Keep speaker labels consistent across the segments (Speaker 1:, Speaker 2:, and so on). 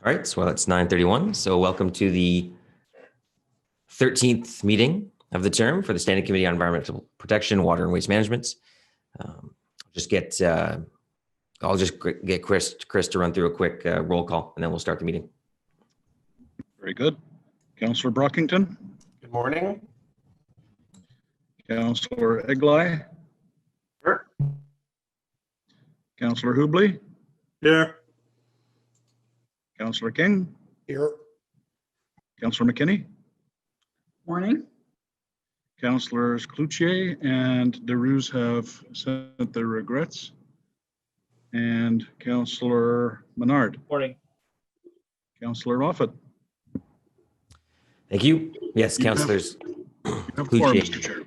Speaker 1: All right, so well, it's 9:31. So welcome to the 13th meeting of the term for the Standing Committee on Environmental Protection, Water and Waste Management. I'll just get Chris to run through a quick roll call, and then we'll start the meeting.
Speaker 2: Very good. Councillor Brockington.
Speaker 3: Good morning.
Speaker 2: Councillor Eglai.
Speaker 3: Here.
Speaker 2: Councillor Hubley.
Speaker 3: Here.
Speaker 2: Councillor King.
Speaker 3: Here.
Speaker 2: Councillor McKinney.
Speaker 4: Morning.
Speaker 2: Councillors Cloutier and DeRuse have sent their regrets. And Councillor Menard.
Speaker 3: Morning.
Speaker 2: Councillor Moffat.
Speaker 1: Thank you. Yes, Councillors
Speaker 2: Mr.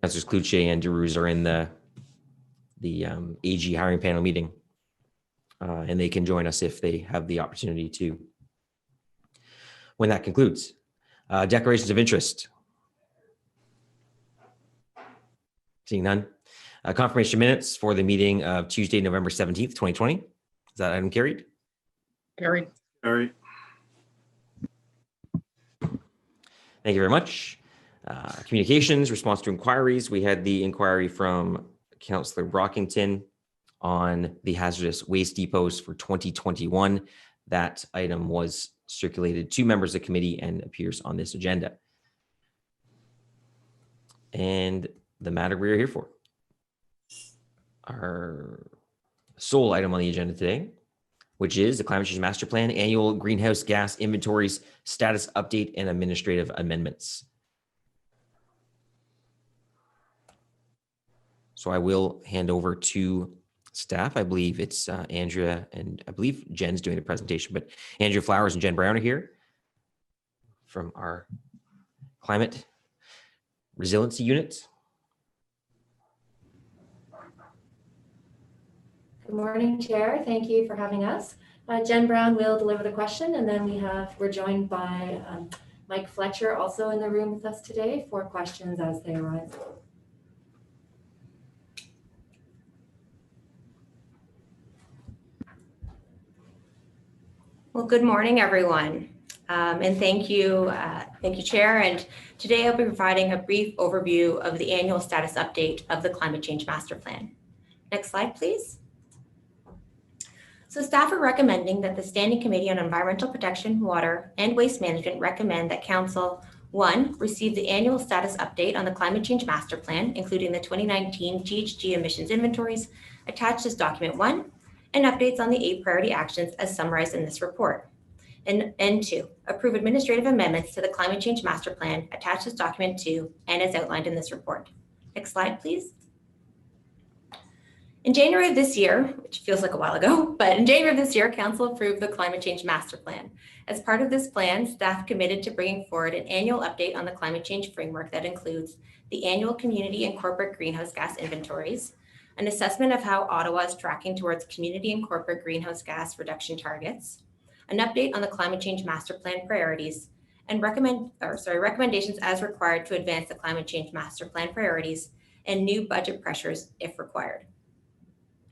Speaker 1: Cloutier and DeRuse are in the AG hiring panel meeting, and they can join us if they have the opportunity to when that concludes. Declarations of interest. Seeing none. Confirmation minutes for the meeting of Tuesday, November 17th, 2020. Is that item carried?
Speaker 4: Carried.
Speaker 3: Carried.
Speaker 1: Thank you very much. Communications, response to inquiries. We had the inquiry from Councillor Brockington on the hazardous waste depots for 2021. That item was circulated to members of the committee and appears on this agenda. And the matter we are here for. Our sole item on the agenda today, which is the Climate Change Master Plan Annual Greenhouse Gas Inventories Status Update and Administrative Amendments. So I will hand over to staff. I believe it's Andrea and I believe Jen's doing the presentation, but Andrea Flowers and Jen Brown are here from our Climate Resiliency Unit.
Speaker 5: Good morning, Chair. Thank you for having us. Jen Brown will deliver the question, and then we're joined by Mike Fletcher, also in the room with us today for questions as they arise.
Speaker 6: Well, good morning, everyone, and thank you, Chair. And today I'll be providing a brief overview of the annual status update of the Climate Change Master Plan. Next slide, please. So staff are recommending that the Standing Committee on Environmental Protection, Water and Waste Management recommend that Council, 1, receive the annual status update on the Climate Change Master Plan, including the 2019 GHG emissions inventories attached as document 1, and updates on the 8 priority actions as summarized in this report. And 2, approve administrative amendments to the Climate Change Master Plan attached as document 2 and as outlined in this report. Next slide, please. In January of this year, which feels like a while ago, but in January of this year, Council approved the Climate Change Master Plan. As part of this plan, staff committed to bringing forward an annual update on the climate change framework that includes the annual community and corporate greenhouse gas inventories, an assessment of how Ottawa is tracking towards community and corporate greenhouse gas reduction targets, an update on the Climate Change Master Plan priorities, and recommendations as required to advance the Climate Change Master Plan priorities and new budget pressures if required.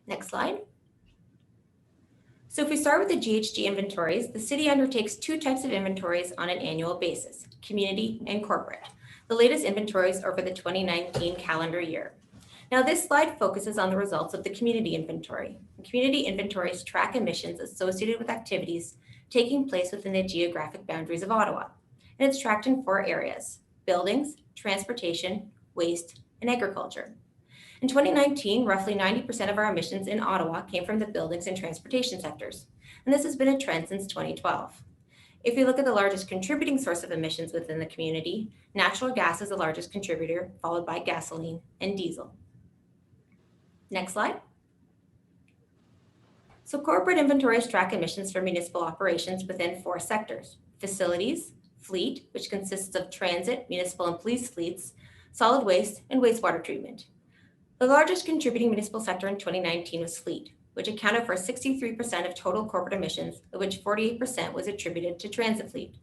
Speaker 6: Next slide. So if we start with the GHG inventories, the city undertakes 2 types of inventories on an annual basis, community and corporate. The latest inventories are for the 2019 calendar year. Now this slide focuses on the results of the community inventory. Community inventories track emissions associated with activities taking place within the geographic boundaries of Ottawa. And it's tracked in 4 areas: buildings, transportation, waste, and agriculture. In 2019, roughly 90% of our emissions in Ottawa came from the buildings and transportation sectors, and this has been a trend since 2012. If we look at the largest contributing source of emissions within the community, natural gas is the largest contributor, followed by gasoline and diesel. Next slide. So corporate inventories track emissions for municipal operations within 4 sectors: facilities, fleet, which consists of transit, municipal and police fleets, solid waste, and wastewater treatment. The largest contributing municipal sector in 2019 was fleet, which accounted for 63% of total corporate emissions, of which 48% was attributed to transit fleet.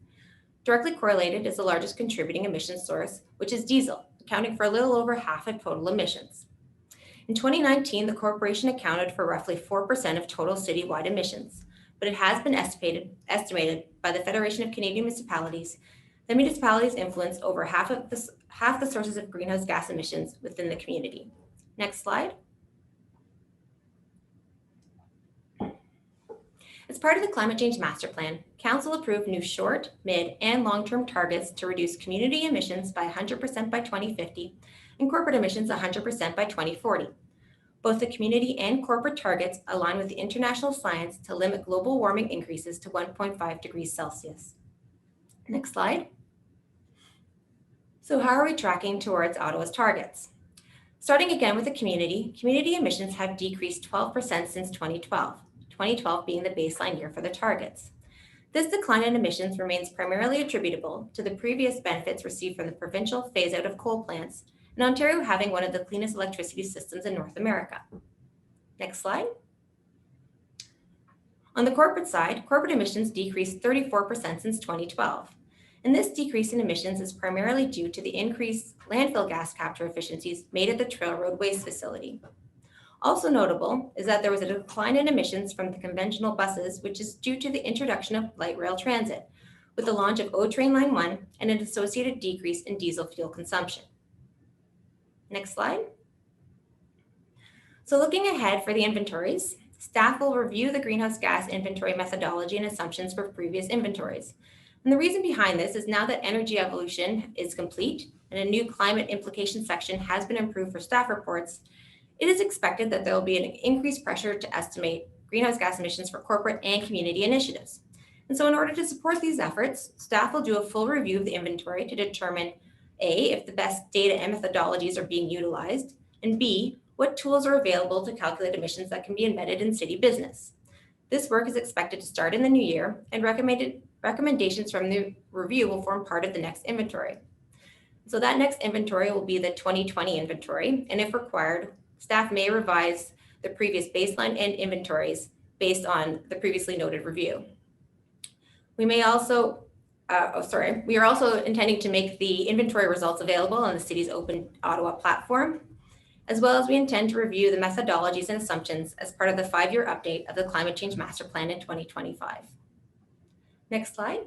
Speaker 6: Directly correlated is the largest contributing emission source, which is diesel, accounting for a little over half of total emissions. In 2019, the corporation accounted for roughly 4% of total citywide emissions, but but it has been estimated by the Federation of Canadian Municipalities that municipalities influence over half the sources of greenhouse gas emissions within the community. Next slide. As part of the Climate Change Master Plan, Council approved new short, mid, and long-term targets to reduce community emissions by 100% by 2050 and corporate emissions 100% by 2040. Both the community and corporate targets align with the international science to limit global warming increases to 1.5 degrees Celsius. Next slide. So how are we tracking towards Ottawa's targets? Starting again with the community emissions have decreased 12% since 2012, 2012 being the baseline year for the targets. This decline in emissions remains primarily attributable to the previous benefits received from the provincial phase-out of coal plants and Ontario having one of the cleanest electricity systems in North America. Next slide. On the corporate side, corporate emissions decreased 34% since 2012. And this decrease in emissions is primarily due to the increased landfill gas capture efficiencies made at the Trail Road Waste Facility. Also notable is that there was a decline in emissions from the conventional buses, which is due to the introduction of light rail transit, with the launch of O Train Line 1 and an associated decrease in diesel fuel consumption. Next slide. So looking ahead for the inventories, staff will review the greenhouse gas inventory methodology and assumptions for previous inventories. And the reason behind this is now that energy evolution is complete and a new climate implication section has been approved for staff reports, it is expected that there will be an increased pressure to estimate greenhouse gas emissions for corporate and community initiatives. And so in order to support these efforts, staff will do a full review of the inventory to determine A, if the best data and methodologies are being utilized, and B, what tools are available to calculate emissions that can be embedded in city business. This work is expected to start in the new year, and recommendations from the review will form part of the next inventory. So that next inventory will be the 2020 inventory, and if required, staff may revise the previous baseline and inventories based on the previously noted review. We are also intending to make the inventory results available on the city's Open Ottawa platform, as well as we intend to review the methodologies and assumptions as part of the 5-year update of the Climate Change Master Plan in 2025. Next slide.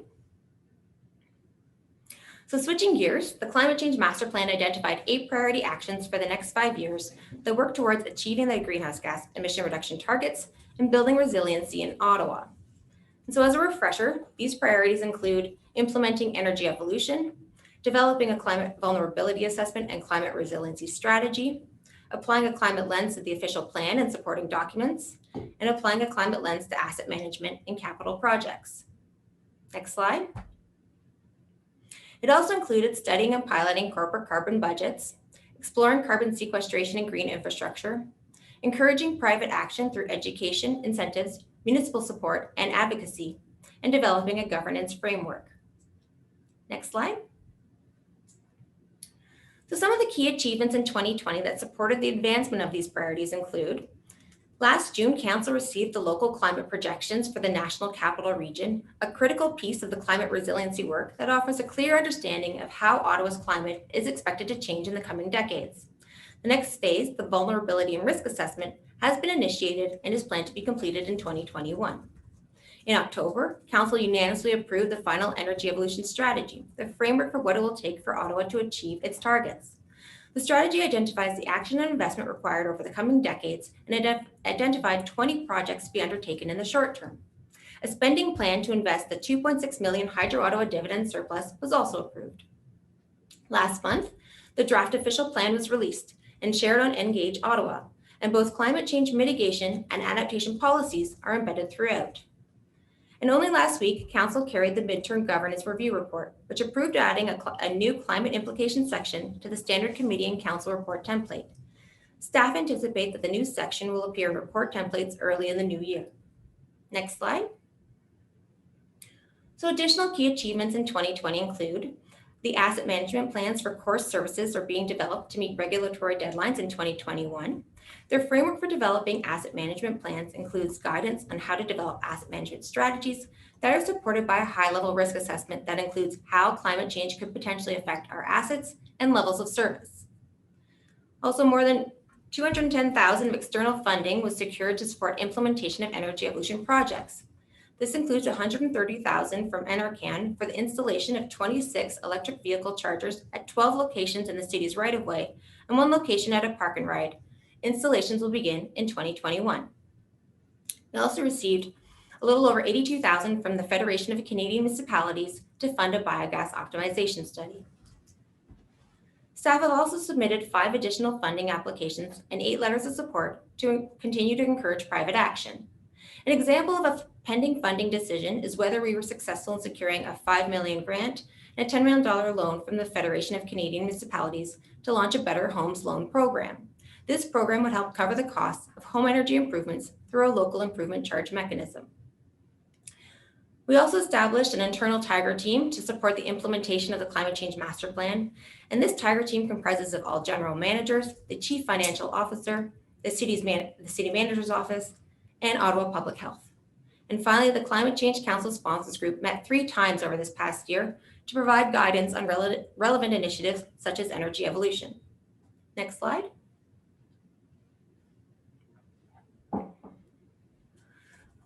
Speaker 6: So switching gears, the Climate Change Master Plan identified 8 priority actions for the next 5 years that work towards achieving the greenhouse gas emission reduction targets and building resiliency in Ottawa. And so as a refresher, these priorities include implementing energy evolution, developing a climate vulnerability assessment and climate resiliency strategy, applying a climate lens to the official plan and supporting documents, and applying a climate lens to asset management and capital projects. Next slide. It also included studying and piloting corporate carbon budgets, exploring carbon sequestration and green infrastructure, encouraging private action through education, incentives, municipal support, and advocacy, and developing a governance framework. Next slide. So some of the key achievements in 2020 that supported the advancement of these priorities include: last June, Council received the local climate projections for the National Capital Region, a critical piece of the climate resiliency work that offers a clear understanding of how Ottawa's climate is expected to change in the coming decades. The next phase, the Vulnerability and Risk Assessment, has been initiated and is planned to be completed in 2021. In October, Council unanimously approved the final Energy Evolution Strategy, the framework for what it will take for Ottawa to achieve its targets. The strategy identifies the action and investment required over the coming decades and identified 20 projects to be undertaken in the short term. A spending plan to invest the $2.6 million Hydro Ottawa dividend surplus was also approved. Last month, the draft official plan was released and shared on Engage Ottawa, and both climate change mitigation and adaptation policies are embedded throughout. And only last week, Council carried the midterm governance review report, which approved adding a new climate implication section to the standard committee and council report template. Staff anticipate that the new section will appear in report templates early in the new year. Next slide. So additional key achievements in 2020 include: the asset management plans for core services are being developed to meet regulatory deadlines in 2021. Their framework for developing asset management plans includes guidance on how to develop asset management strategies that are supported by a high-level risk assessment that includes how climate change could potentially affect our assets and levels of service. Also, more than $210,000 of external funding was secured to support implementation of energy evolution projects. This includes $130,000 from NRCan for the installation of 26 electric vehicle chargers at 12 locations in the city's right-of-way and 1 location at a park and ride. Installations will begin in 2021. We also received a little over $82,000 from the Federation of Canadian Municipalities to fund a biogas optimization study. Staff have also submitted 5 additional funding applications and 8 letters of support to continue to encourage private action. An example of a pending funding decision is whether we were successful in securing a $5 million grant and a $10 million loan from the Federation of Canadian Municipalities to launch a Better Homes Loan Program. This program would help cover the costs of home energy improvements through a local improvement charge mechanism. We also established an internal Tiger team to support the implementation of the Climate Change Master Plan, and this Tiger team comprises of all general managers, the Chief Financial Officer, the City Manager's Office, and Ottawa Public Health. And finally, the Climate Change Council Sponsors Group met 3 times over this past year to provide guidance on relevant initiatives such as energy evolution. Next slide.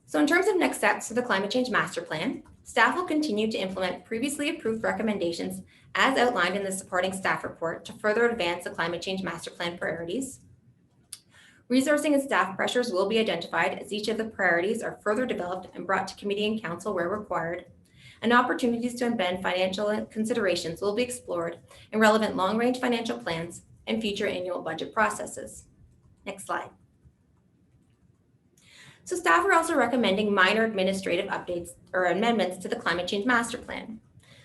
Speaker 6: So in terms of next steps for the Climate Change Master Plan, staff will continue to implement previously approved recommendations as outlined in the supporting staff report to further advance the Climate Change Master Plan priorities. Resourcing and staff pressures will be identified as each of the priorities are further developed and brought to committee and council where required, and opportunities to embed financial considerations will be explored in relevant long-range financial plans and future annual budget processes. Next slide. So staff are also recommending minor administrative updates or amendments to the Climate Change Master Plan.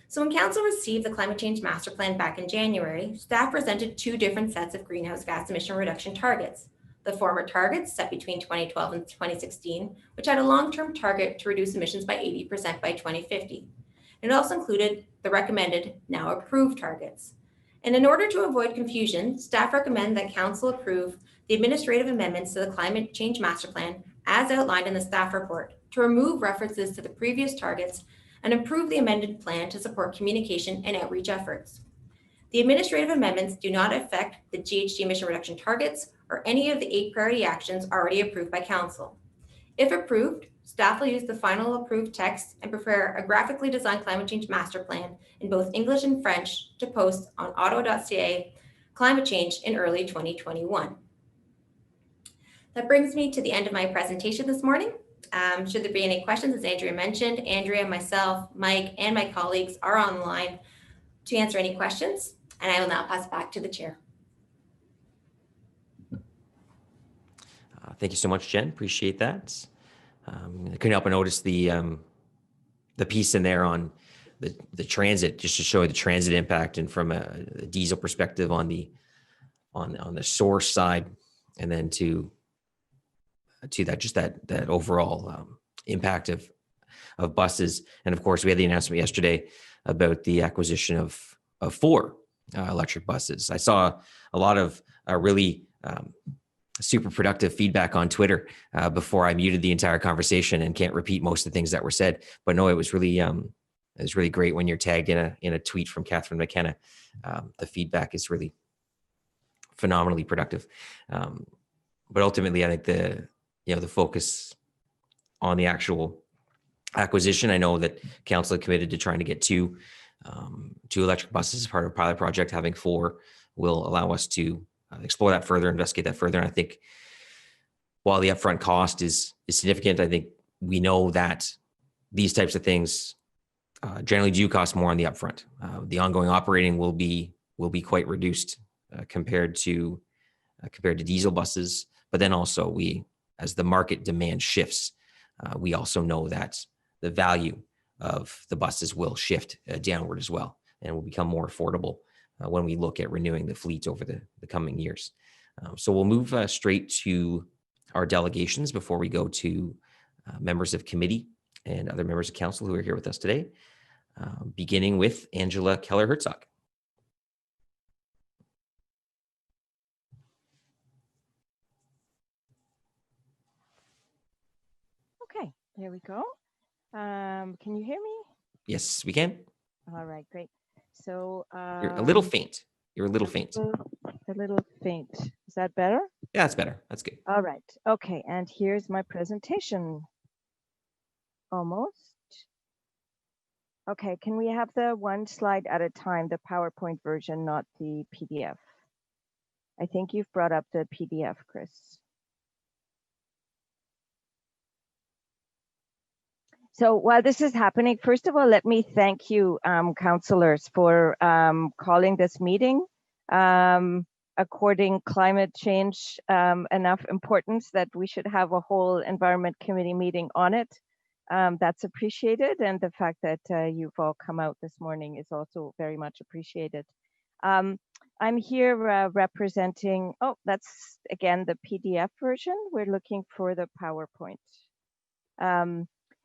Speaker 6: So when council received the Climate Change Master Plan back in January, staff presented 2 different sets of greenhouse gas emission reduction targets. The former targets set between 2012 and 2016, which had a long-term target to reduce emissions by 80% by 2050. It also included the recommended, now approved targets. And in order to avoid confusion, staff recommend that council approve the administrative amendments to the Climate Change Master Plan as outlined in the staff report to remove references to the previous targets and improve the amended plan to support communication and outreach efforts. The administrative amendments do not affect the GHG emission reduction targets or any of the 8 priority actions already approved by council. If approved, staff will use the final approved text and prepare a graphically designed climate change master plan in both English and French to post on ottawa.ca climate change in early 2021. That brings me to the end of my presentation this morning. Should there be any questions, as Andrea mentioned, Andrea, myself, Mike, and my colleagues are online to answer any questions, and I will now pass back to the chair.
Speaker 1: Thank you so much, Jen. Appreciate that. I couldn't help but notice the piece in there on the transit, just to show the transit impact, and from a diesel perspective on the source side, and then to that, just that overall impact of buses. And of course, we had the announcement yesterday about the acquisition of 4 electric buses. I saw a lot of really super productive feedback on Twitter before I muted the entire conversation and can't repeat most of the things that were said. But no, it was really great when you're tagged in a tweet from Catherine McKenna. The feedback is really phenomenally productive. But ultimately, I think the focus on the actual acquisition. I know that council committed to trying to get 2 electric buses as part of a pilot project. Having 4 will allow us to explore that further, investigate that further. And I think while the upfront cost is significant, I think we know that these types of things generally do cost more on the upfront. The ongoing operating will be quite reduced compared to diesel buses. But then also as the market demand shifts, we also know that the value of the buses will shift downward as well, and will become more affordable when we look at renewing the fleet over the coming years. So we'll move straight to our delegations before we go to members of committee and other members of council who are here with us today, beginning with Angela Keller-Herzog.
Speaker 7: Okay, there we go. Can you hear me?
Speaker 1: Yes, we can.
Speaker 7: All right, great. So
Speaker 1: You're a little faint. You're a little faint.
Speaker 7: A little faint. Is that better?
Speaker 1: Yeah, that's better. That's good.
Speaker 7: All right. Okay, and here's my presentation. almost. Okay, can we have the one slide at a time, the PowerPoint version, not the PDF? I think you've brought up the PDF, Chris. So while this is happening, first of all, let me thank you, councillors, for calling this meeting, according climate change enough importance that we should have a whole environment committee meeting on it. That's appreciated, and the fact that you've all come out this morning is also very much appreciated. I'm here representing, oh, that's again the PDF version. We're looking for the PowerPoint.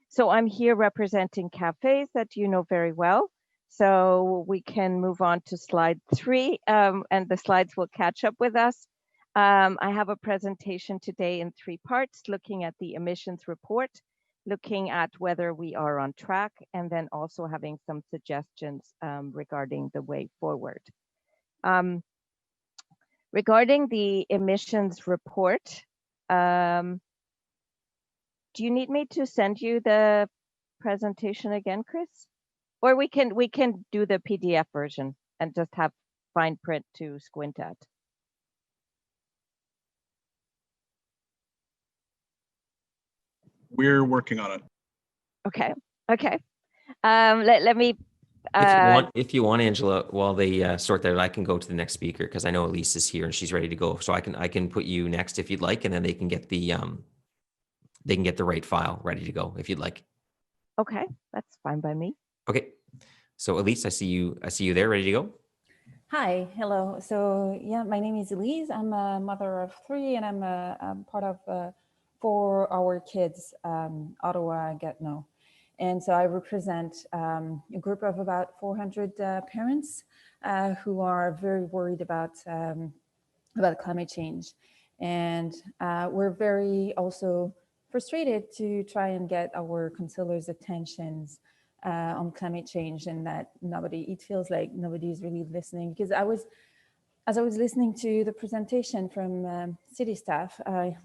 Speaker 7: So I'm here representing cafes that you know very well. So we can move on to slide 3, and the slides will catch up with us. I have a presentation today in 3 parts, looking at the emissions report, looking at whether we are on track, and then also having some suggestions regarding the way forward. Regarding the emissions report, do you need me to send you the presentation again, Chris? Or we can do the PDF version and just have fine print to squint at.
Speaker 2: We're working on it.
Speaker 7: Okay. Okay. Let me.
Speaker 1: If you want, Angela, while they sort that out, I can go to the next speaker because I know Elise is here and she's ready to go. So I can put you next if you'd like, and then they can get the right file ready to go if you'd like.
Speaker 7: Okay, that's fine by me.
Speaker 1: Okay. So Elise, I see you there, ready to go.
Speaker 8: Hi, hello. So yeah, my name is Elise. I'm a mother of 3, and I'm part of For Our Kids, Ottawa Gatineau. And so I represent a group of about 400 parents who are very worried about climate change. And we're very also frustrated to try and get our councillors' attentions on climate change, and that it feels like nobody is really listening. Because as I was listening to the presentation from city staff, I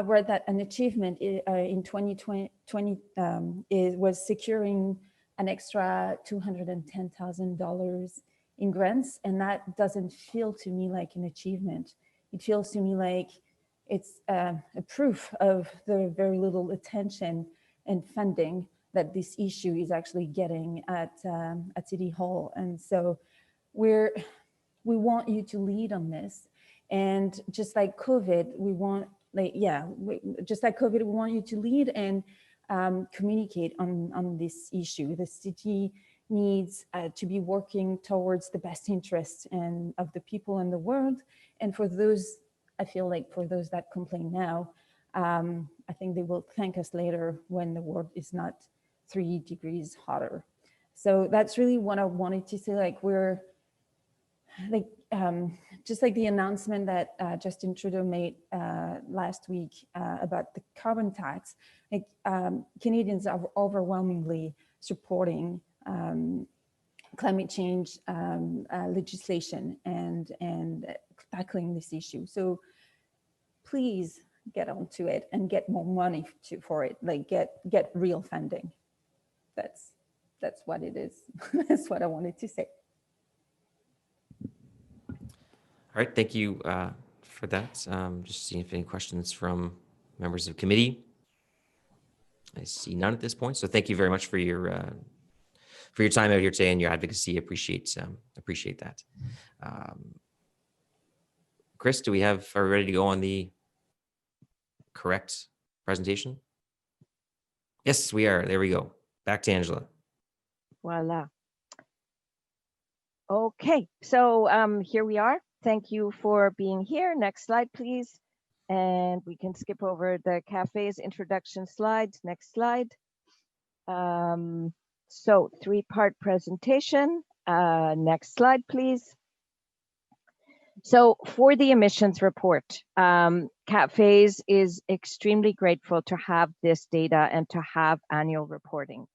Speaker 8: read that an achievement in 2020 was securing an extra $210,000 in grants, and that doesn't feel to me like an achievement. It feels to me like it's a proof of the very little attention and funding that this issue is actually getting at City Hall. And so we want you to lead on this. And just like COVID, we want you to lead and communicate on this issue. The city needs to be working towards the best interests of the people in the world. And for those, I feel like for those that complain now, I think they will thank us later when the world is not 3 degrees hotter. So that's really what I wanted to say. Like we're like, just like the announcement that Justin Trudeau made last week about the carbon tax, like Canadians are overwhelmingly supporting climate change legislation and tackling this issue. So please get onto it and get more money for it. Like get real funding. That's what it is. That's what I wanted to say.
Speaker 1: All right, thank you for that. Just seeing if any questions from members of committee. I see none at this point. So thank you very much for your time out here today and your advocacy. Appreciate that. Chris, are we ready to go on the correct presentation? Yes, we are. There we go. Back to Angela.
Speaker 7: Voila. Okay, so here we are. Thank you for being here. Next slide, please. And we can skip over the cafe's introduction slides. Next slide. So 3-part presentation. Next slide, please. So for the emissions report, cafes is extremely grateful to have this data and to have annual reporting.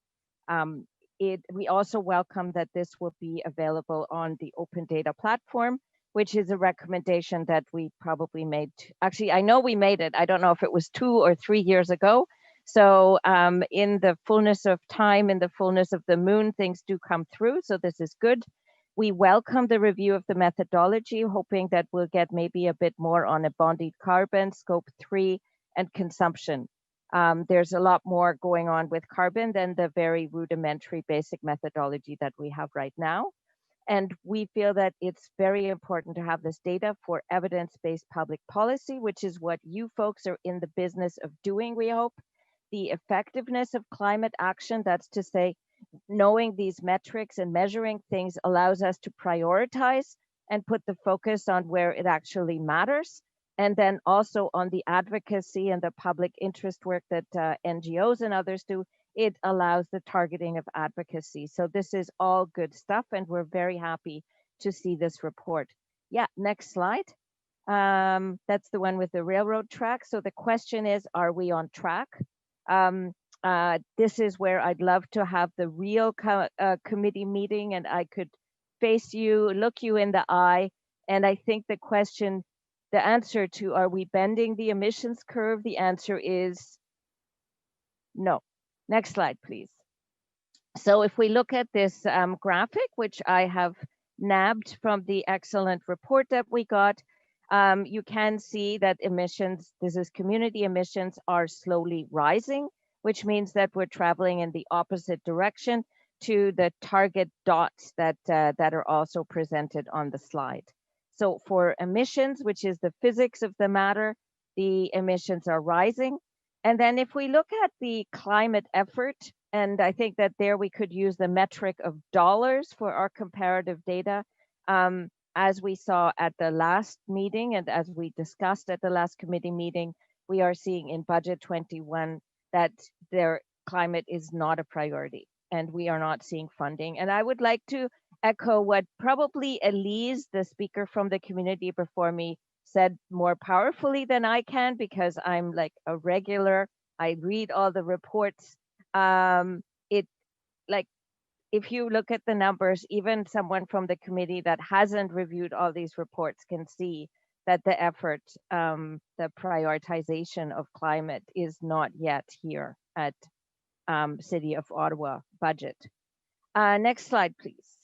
Speaker 7: We also welcome that this will be available on the open data platform, which is a recommendation that we probably made. Actually, I know we made it. I don't know if it was 2 or 3 years ago, So in the fullness of time, in the fullness of the moon, things do come through. So this is good. We welcome the review of the methodology, hoping that we'll get maybe a bit more on embodied carbon, scope 3, and consumption. There's a lot more going on with carbon than the very rudimentary basic methodology that we have right now. And we feel that it's very important to have this data for evidence-based public policy, which is what you folks are in the business of doing, we hope. The effectiveness of climate action, that's to say, knowing these metrics and measuring things allows us to prioritize and put the focus on where it actually matters. And then also on the advocacy and the public interest work that NGOs and others do, it allows the targeting of advocacy. So this is all good stuff, and we're very happy to see this report. Yeah, next slide. That's the one with the railroad track. So the question is, are we on track? This is where I'd love to have the real committee meeting, and I could face you, look you in the eye. And I think the question, the answer to, are we bending the emissions curve? The answer is no. Next slide, please. So if we look at this graphic, which I have nabbed from the excellent report that we got, you can see that emissions, this is community emissions, are slowly rising, which means that we're traveling in the opposite direction to the target dots that are also presented on the slide. So for emissions, which is the physics of the matter, the emissions are rising. And then if we look at the climate effort, and I think that there we could use the metric of dollars for our comparative data, as we saw at the last meeting and as we discussed at the last committee meeting, we are seeing in budget 21 that their climate is not a priority and we are not seeing funding. And I would like to echo what probably Elise, the speaker from the community before me, said more powerfully than I can, because I'm like a regular, I read all the reports. If you look at the numbers, even someone from the committee that hasn't reviewed all these reports can see that the effort, the prioritization of climate is not yet here at City of Ottawa budget. Next slide, please.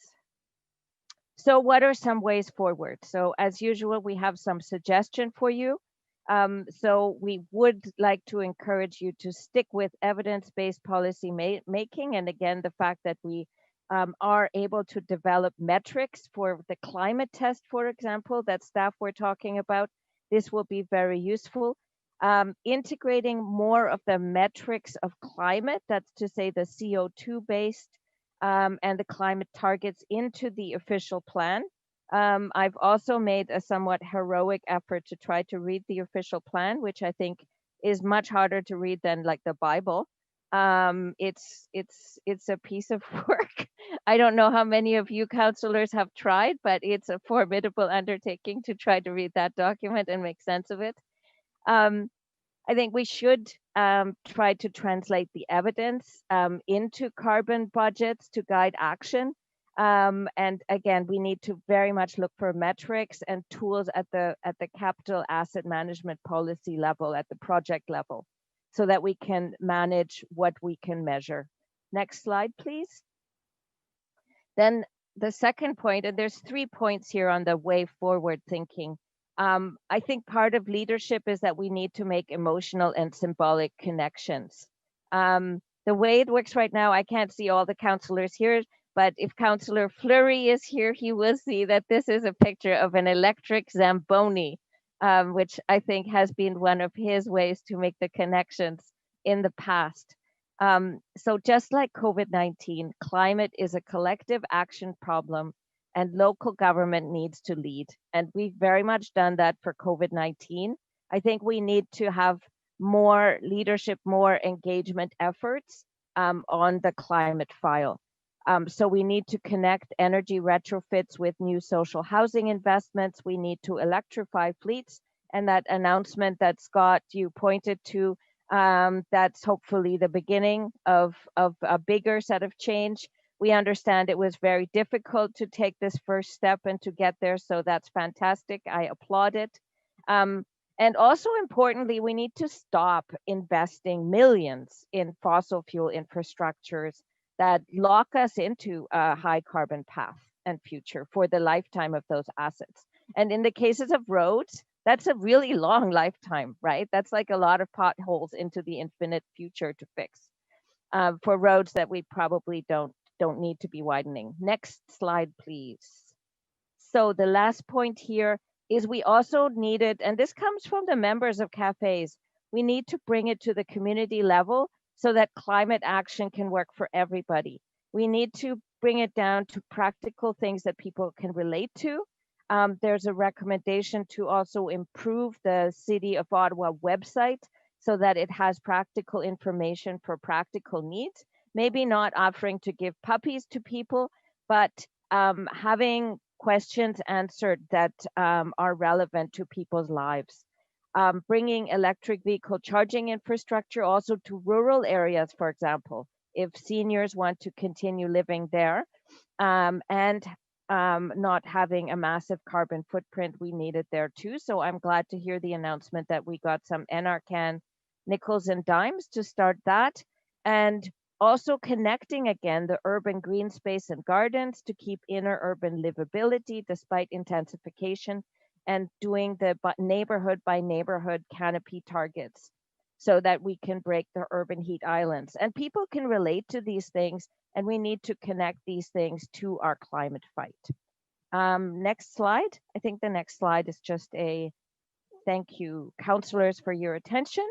Speaker 7: So what are some ways forward? So as usual, we have some suggestion for you. So we would like to encourage you to stick with evidence-based policy making. And again, the fact that we are able to develop metrics for the climate test, for example, that staff were talking about, this will be very useful. Integrating more of the metrics of climate, that's to say the CO2 based and the climate targets into the official plan. I've also made a somewhat heroic effort to try to read the official plan, which I think is much harder to read than like the Bible. It's a piece of work. I don't know how many of you counselors have tried, but it's a formidable undertaking to try to read that document and make sense of it. I think we should try to translate the evidence into carbon budgets to guide action. And again, we need to very much look for metrics and tools at the capital asset management policy level, at the project level, so that we can manage what we can measure. Next slide, please. Then the second point, and there's 3 points here on the way forward thinking. I think part of leadership is that we need to make emotional and symbolic connections. The way it works right now, I can't see all the counselors here, but if Councillor Fleury is here, he will see that this is a picture of an electric Zamboni, which I think has been one of his ways to make the connections in the past. So just like COVID-19, climate is a collective action problem and local government needs to lead. And we've very much done that for COVID-19. I think we need to have more leadership, more engagement efforts on the climate file. So we need to connect energy retrofits with new social housing investments. We need to electrify fleets. And that announcement that Scott, you pointed to, that's hopefully the beginning of a bigger set of change. We understand it was very difficult to take this first step and to get there, so that's fantastic. I applaud it. And And also importantly, we need to stop investing millions in fossil fuel infrastructures that lock us into a high carbon path and future for the lifetime of those assets. And in the cases of roads, that's a really long lifetime, right? That's like a lot of potholes into the infinite future to fix for roads that we probably don't need to be widening. Next slide, please. So the last point here is we also needed, and this comes from the members of cafes, we need to bring it to the community level so that climate action can work for everybody. We need to bring it down to practical things that people can relate to. There's a recommendation to also improve the City of Ottawa website so that it has practical information for practical needs. Maybe not offering to give puppies to people, but having questions answered that are relevant to people's lives. Bringing electric vehicle charging infrastructure also to rural areas, for example, if seniors want to continue living there, and not having a massive carbon footprint, we need it there too. So I'm glad to hear the announcement that we got some NRCan nickels and dimes to start that. And also connecting again the urban green space and gardens to keep inner urban livability despite intensification, and doing the neighborhood by neighborhood canopy targets so that we can break the urban heat islands. And people can relate to these things, and we need to connect these things to our climate fight. Next slide. I think the next slide is just a thank you, councillors, for your attention.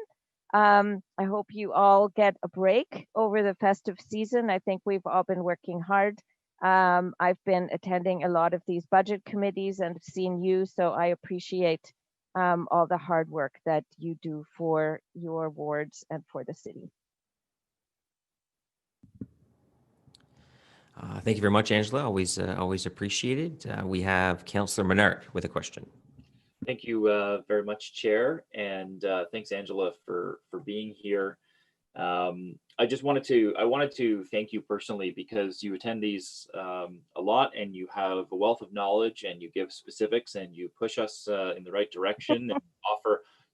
Speaker 7: I hope you all get a break over the festive season. I think we've all been working hard. I've been attending a lot of these budget committees and seen you, so I appreciate all the hard work that you do for your wards and for the city.
Speaker 1: Thank you very much, Angela. Always appreciated. We have Councillor Menard with a question.
Speaker 9: Thank you very much, Chair, and thanks, Angela, for being here. I wanted to thank you personally because you attend these a lot, and you have a wealth of knowledge, and you give specifics, and you push us in the right direction, and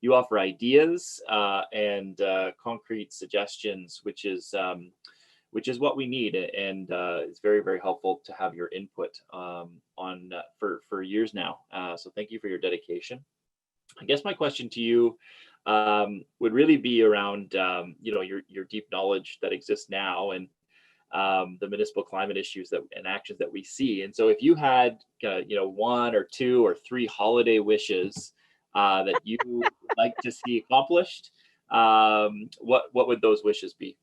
Speaker 9: you offer ideas and concrete suggestions, which is what we need, and it's very, very helpful to have your input for years now. So thank you for your dedication. I guess my question to you would really be around your deep knowledge that exists now, and the municipal climate issues and actions that we see. And so if you had one or two or three holiday wishes that you would like to see accomplished, what would those wishes be?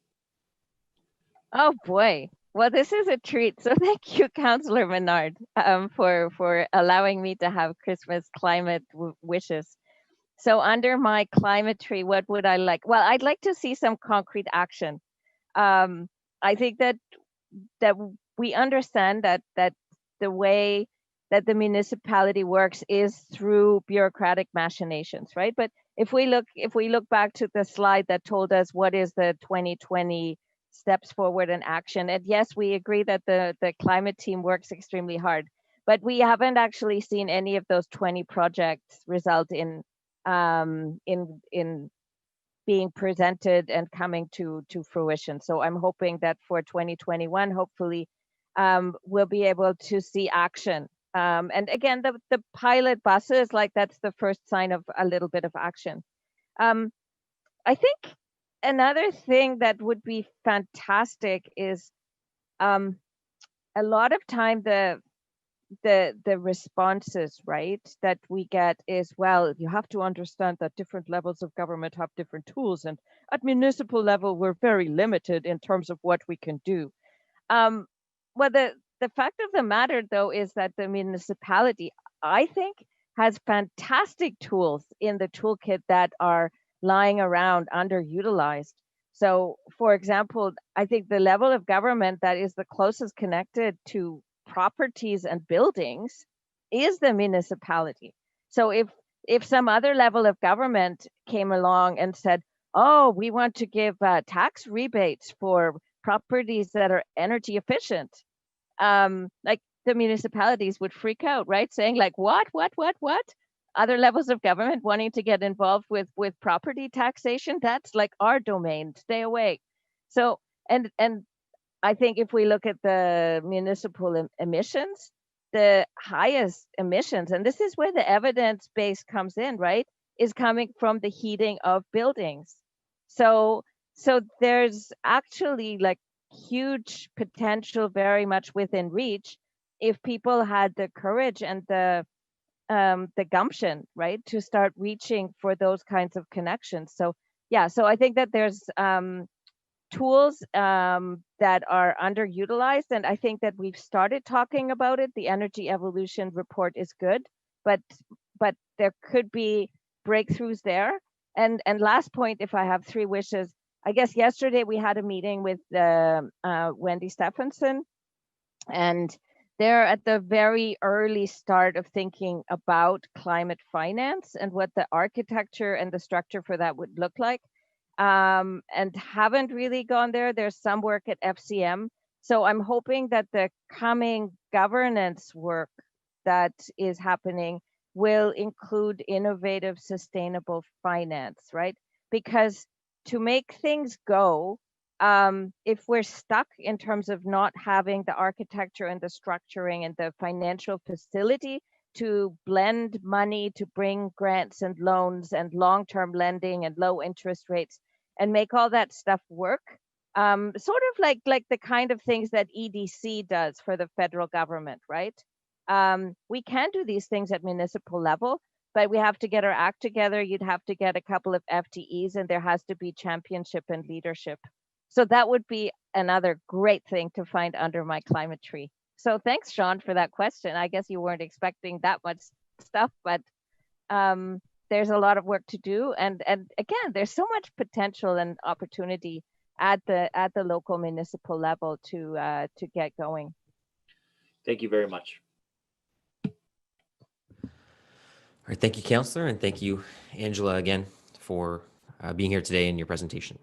Speaker 7: Oh boy. Well, this is a treat. So thank you, Councillor Menard, for allowing me to have Christmas climate wishes. So under my climate tree, what would I like? Well, I'd like to see some concrete action. I think that we understand that the way that the municipality works is through bureaucratic machinations, right? But if we look back to the slide that told us what is the 2020 steps forward in action, and yes, we agree that the climate team works extremely hard, but we haven't actually seen any of those 20 projects result in being presented and coming to fruition. So I'm hoping that for 2021, hopefully, we'll be able to see action. And again, the pilot buses, like that's the first sign of a little bit of action. I think another thing that would be fantastic is a lot of time the responses, right, that we get is, well, you have to understand that different levels of government have different tools, and at municipal level we're very limited in terms of what we can do. Well, the fact of the matter though is that the municipality, I think, has fantastic tools in the toolkit that are lying around underutilized. So for example, I think the level of government that is the closest connected to properties and buildings is the municipality. So if some other level of government came along and said, oh, we want to give tax rebates for properties that are energy efficient, like the municipalities would freak out, right? Saying like, what? other levels of government wanting to get involved with property taxation, that's like our domain. Stay away. So, and I think if we look at the municipal emissions, the highest emissions, and this is where the evidence base comes in, right, is coming from the heating of buildings. So there's actually like huge potential very much within reach if people had the courage and the gumption, right, to start reaching for those kinds of connections. So yeah, so I think that there's tools that are underutilized, and I think that we've started talking about it. The Energy Evolution report is good, but there could be breakthroughs there. And last point, if I have 3 wishes, I guess yesterday we had a meeting with Wendy Stephenson, and they're at the very early start of thinking about climate finance and what the architecture and the structure for that would look like. And haven't really gone there. There's some work at FCM. So I'm hoping that the coming governance work that is happening will include innovative, sustainable finance, right? Because to make things go, if we're stuck in terms of not having the architecture and the structuring and the financial facility to blend money, to bring grants and loans and long-term lending and low interest rates and make all that stuff work, sort of like the kind of things that EDC does for the federal government, right? We can do these things at municipal level, but we have to get our act together. You'd have to get a couple of FTEs, and there has to be championship and leadership. So that would be another great thing to find under my climate tree. So thanks, Sean, for that question. I guess you weren't expecting that much stuff, but there's a lot of work to do. And again, there's so much potential and opportunity at the local municipal level to get going.
Speaker 9: Thank you very much.
Speaker 1: All right, thank you, Councillor, and thank you, Angela, again for being here today in your presentation.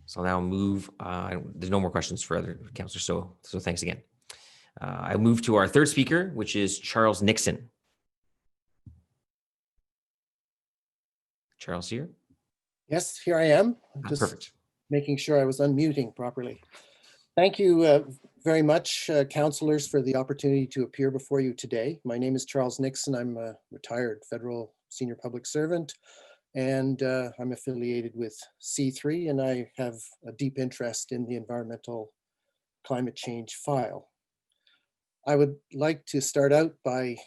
Speaker 1: So I'll now move, there's no more questions for other councillors, so thanks again. I move to our third speaker, which is Charles Nixon. Charles here?
Speaker 10: Yes, here I am. Just
Speaker 1: Perfect.
Speaker 10: making sure I was unmuting properly. Thank you very much, councillors, for the opportunity to appear before you today. My name is Charles Nixon. I'm a retired federal senior public servant, and I'm affiliated with C3, and I have a deep interest in the environmental climate change file. I would like to start out by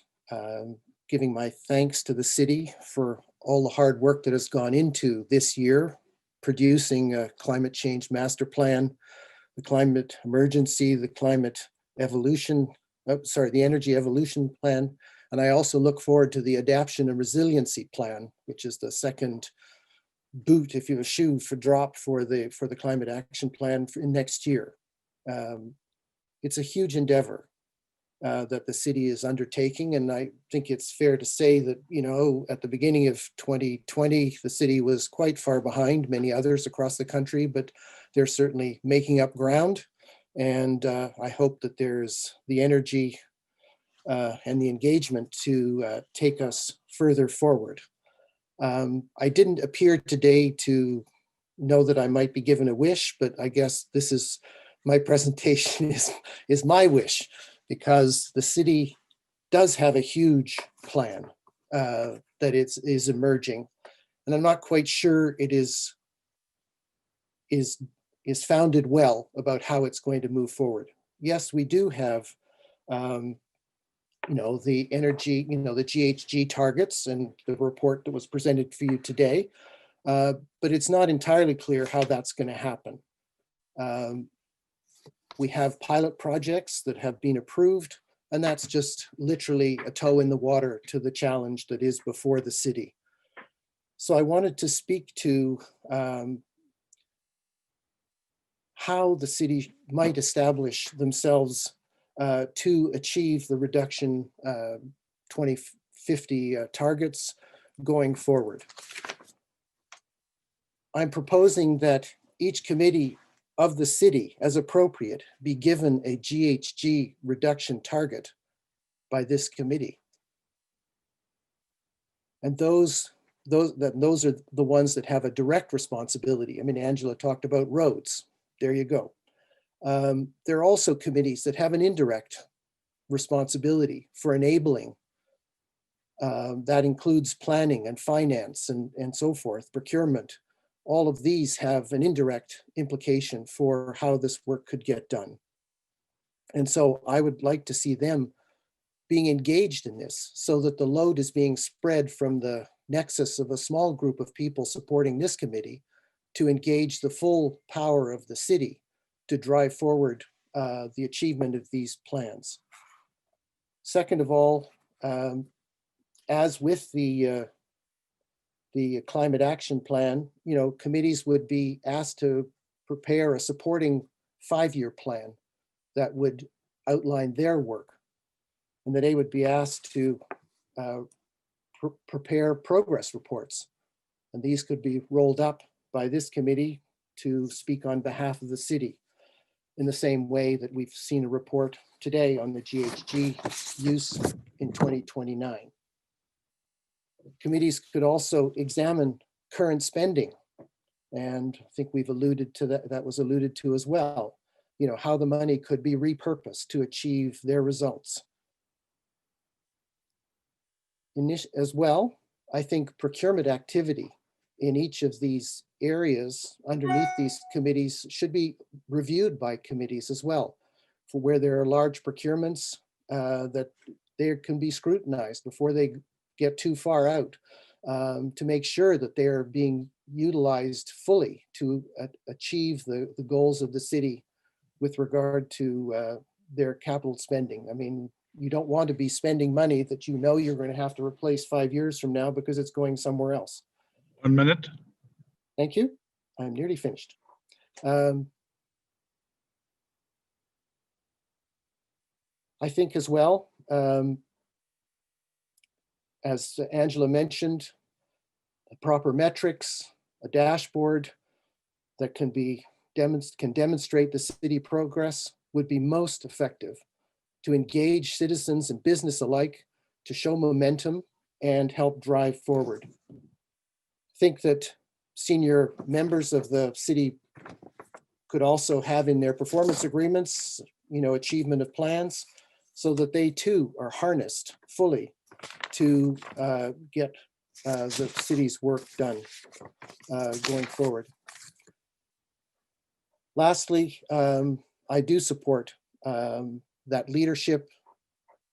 Speaker 10: giving my thanks to the city for all the hard work that has gone into this year, producing a climate change master plan, the climate emergency, the climate evolution, the energy evolution plan. And I also look forward to the adaptation and resiliency plan, which is the second boot, if you have a shoe for drop for the climate action plan for next year. It's a huge endeavor that the city is undertaking. And I think it's fair to say that, you know, at the beginning of 2020, the city was quite far behind many others across the country, but they're certainly making up ground. And I hope that there's the energy and the engagement to take us further forward. I didn't appear today to know that I might be given a wish, but I guess this is my presentation is my wish, because the city does have a huge plan that is emerging, and I'm not quite sure it is founded well about how it's going to move forward. Yes, we do have you know, the energy, you know, the GHG targets and the report that was presented for you today, but it's not entirely clear how that's going to happen. We have pilot projects that have been approved, and that's just literally a toe in the water to the challenge that is before the city. So I wanted to speak to how the city might establish themselves to achieve the reduction 2050 targets going forward. I'm proposing that each committee of the city, as appropriate, be given a GHG reduction target by this committee. And those are the ones that have a direct responsibility. I mean, Angela talked about roads. There you go. There are also committees that have an indirect responsibility for enabling. That includes planning and finance and so forth, procurement. All of these have an indirect implication for how this work could get done. And so I would like to see them being engaged in this so that the load is being spread from the nexus of a small group of people supporting this committee to engage the full power of the city to drive forward the achievement of these plans. Second of all, as with the climate action plan, you know, committees would be asked to prepare a supporting 5-year plan that would outline their work, and that they would be asked to prepare progress reports. And these could be rolled up by this committee to speak on behalf of the city in the same way that we've seen a report today on the GHG use in 2029. Committees could also examine current spending. And I think we've alluded to that, that was alluded to as well. You know, how the money could be repurposed to achieve their results. As well, I think procurement activity in each of these areas underneath these committees should be reviewed by committees as well. For where there are large procurements that they can be scrutinized before they get too far out to make sure that they're being utilized fully to achieve the goals of the city with regard to their capital spending. I mean, you don't want to be spending money that you know you're going to have to replace 5 years from now because it's going somewhere else.
Speaker 2: 1 minute.
Speaker 10: Thank you. I'm nearly finished. I think as well, as Angela mentioned, proper metrics, a dashboard that can demonstrate the city progress would be most effective to engage citizens and business alike, to show momentum and help drive forward. I think that senior members of the city could also have in their performance agreements, you know, achievement of plans, so that they too are harnessed fully to get the city's work done going forward. Lastly, I do support that leadership,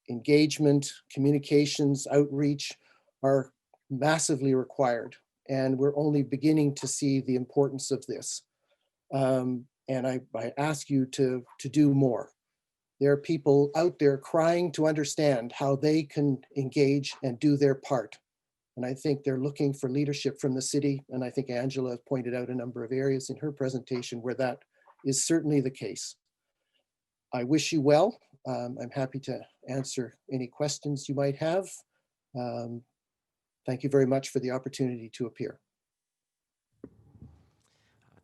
Speaker 10: engagement, communications, outreach are massively required. And we're only beginning to see the importance of this. And I ask you to do more. There are people out there crying to understand how they can engage and do their part. And I think they're looking for leadership from the city. And I think Angela pointed out a number of areas in her presentation where that is certainly the case. I wish you well. I'm happy to answer any questions you might have. Thank you very much for the opportunity to appear.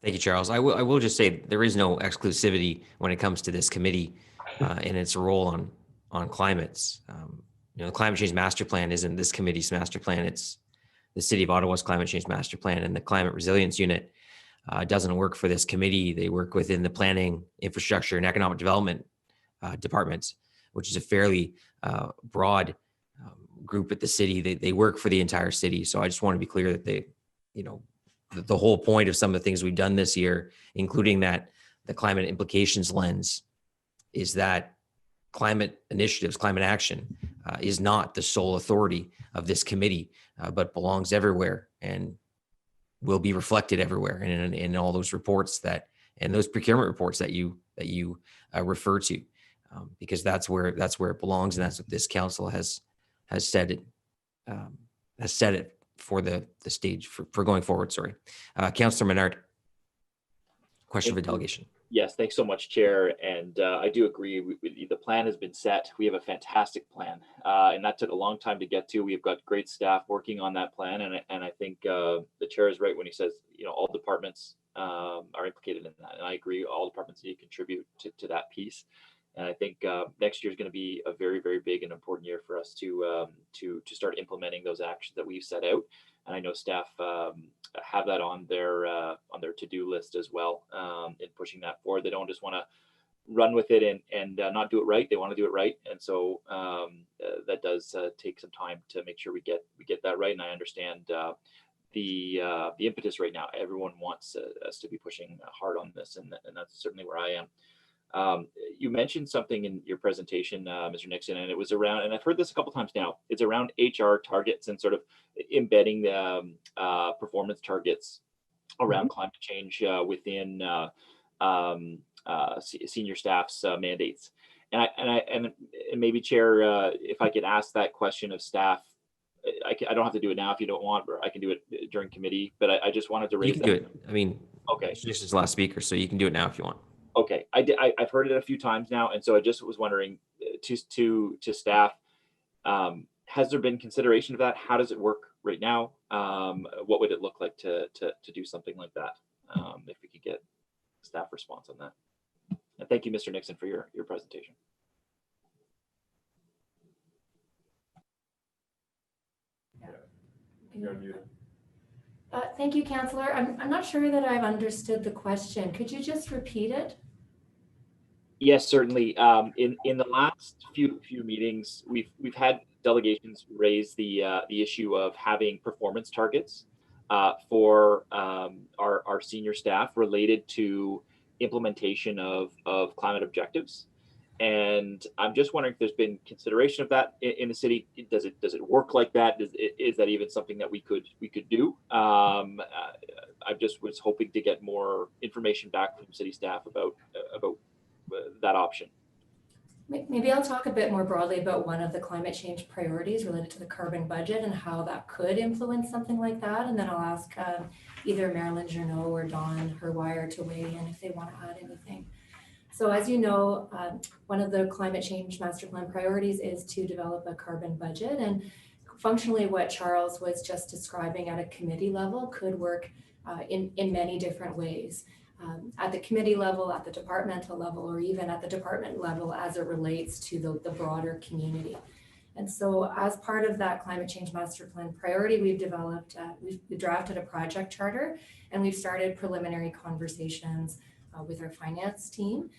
Speaker 1: Thank you, Charles. I will just say there is no exclusivity when it comes to this committee and its role on climates. You know, the climate change master plan isn't this committee's master plan. It's the City of Ottawa's climate change master plan, and the climate resilience unit doesn't work for this committee. They work within the planning, infrastructure, and economic development departments, which is a fairly broad group at the city. They work for the entire city. So I just want to be clear that they, you know, the whole point of some of the things we've done this year, including that the climate implications lens, is that climate initiatives, climate action is not the sole authority of this committee, but belongs everywhere and will be reflected everywhere in all those reports that, and those procurement reports that you refer to, because that's where it belongs, and that's what this council has said it for the stage for going forward. Sorry, Councillor Menard, question for delegation.
Speaker 9: Yes, thanks so much, Chair. And I do agree. The plan has been set. We have a fantastic plan, and that took a long time to get to. We've got great staff working on that plan, and I think the Chair is right when he says, you know, all departments are implicated in that. And I agree, all departments need to contribute to that piece. And I think next year is going to be a very, very big and important year for us to start implementing those actions that we've set out. And I know staff have that on their to-do list as well, in pushing that forward. They don't just want to run with it and not do it right. They want to do it right, and so that does take some time to make sure we get that right. And I understand the impetus right now. Everyone wants us to be pushing hard on this, and that's certainly where I am. You mentioned something in your presentation, Mr. Nixon, and it was around, and I've heard this a couple times now, it's around HR targets and sort of embedding the performance targets around climate change within senior staff's mandates. And maybe, Chair, if I could ask that question of staff, I don't have to do it now if you don't want, or I can do it during committee, but I just wanted to raise
Speaker 1: You can do it. I mean,
Speaker 9: okay.
Speaker 1: This is the last speaker, so you can do it now if you want.
Speaker 9: Okay, I've heard it a few times now, and so I just was wondering to staff, has there been consideration of that? How does it work right now? What would it look like to do something like that? If we could get staff response on that. And thank you, Mr. Nixon, for your presentation.
Speaker 5: Thank you, Councillor. I'm not sure that I've understood the question. Could you just repeat it?
Speaker 9: Yes, certainly. In the last few meetings, we've had delegations raise the issue of having performance targets for our senior staff related to implementation of climate objectives. And I'm just wondering if there's been consideration of that in the city. Does it work like that? Is that even something that we could do? I just was hoping to get more information back from city staff about that option.
Speaker 5: Maybe I'll talk a bit more broadly about one of the climate change priorities related to the carbon budget and how that could influence something like that. And then I'll ask either Marilyn Journeau or Dawn Herwire to weigh in if they want to add anything. So as you know, one of the climate change master plan priorities is to develop a carbon budget. And functionally what Charles was just describing at a committee level could work in many different ways. At the committee level, at the departmental level, or even at the department level as it relates to the broader community. And so as part of that climate change master plan priority, we've developed, we've drafted a project charter, and we've started preliminary conversations with our finance team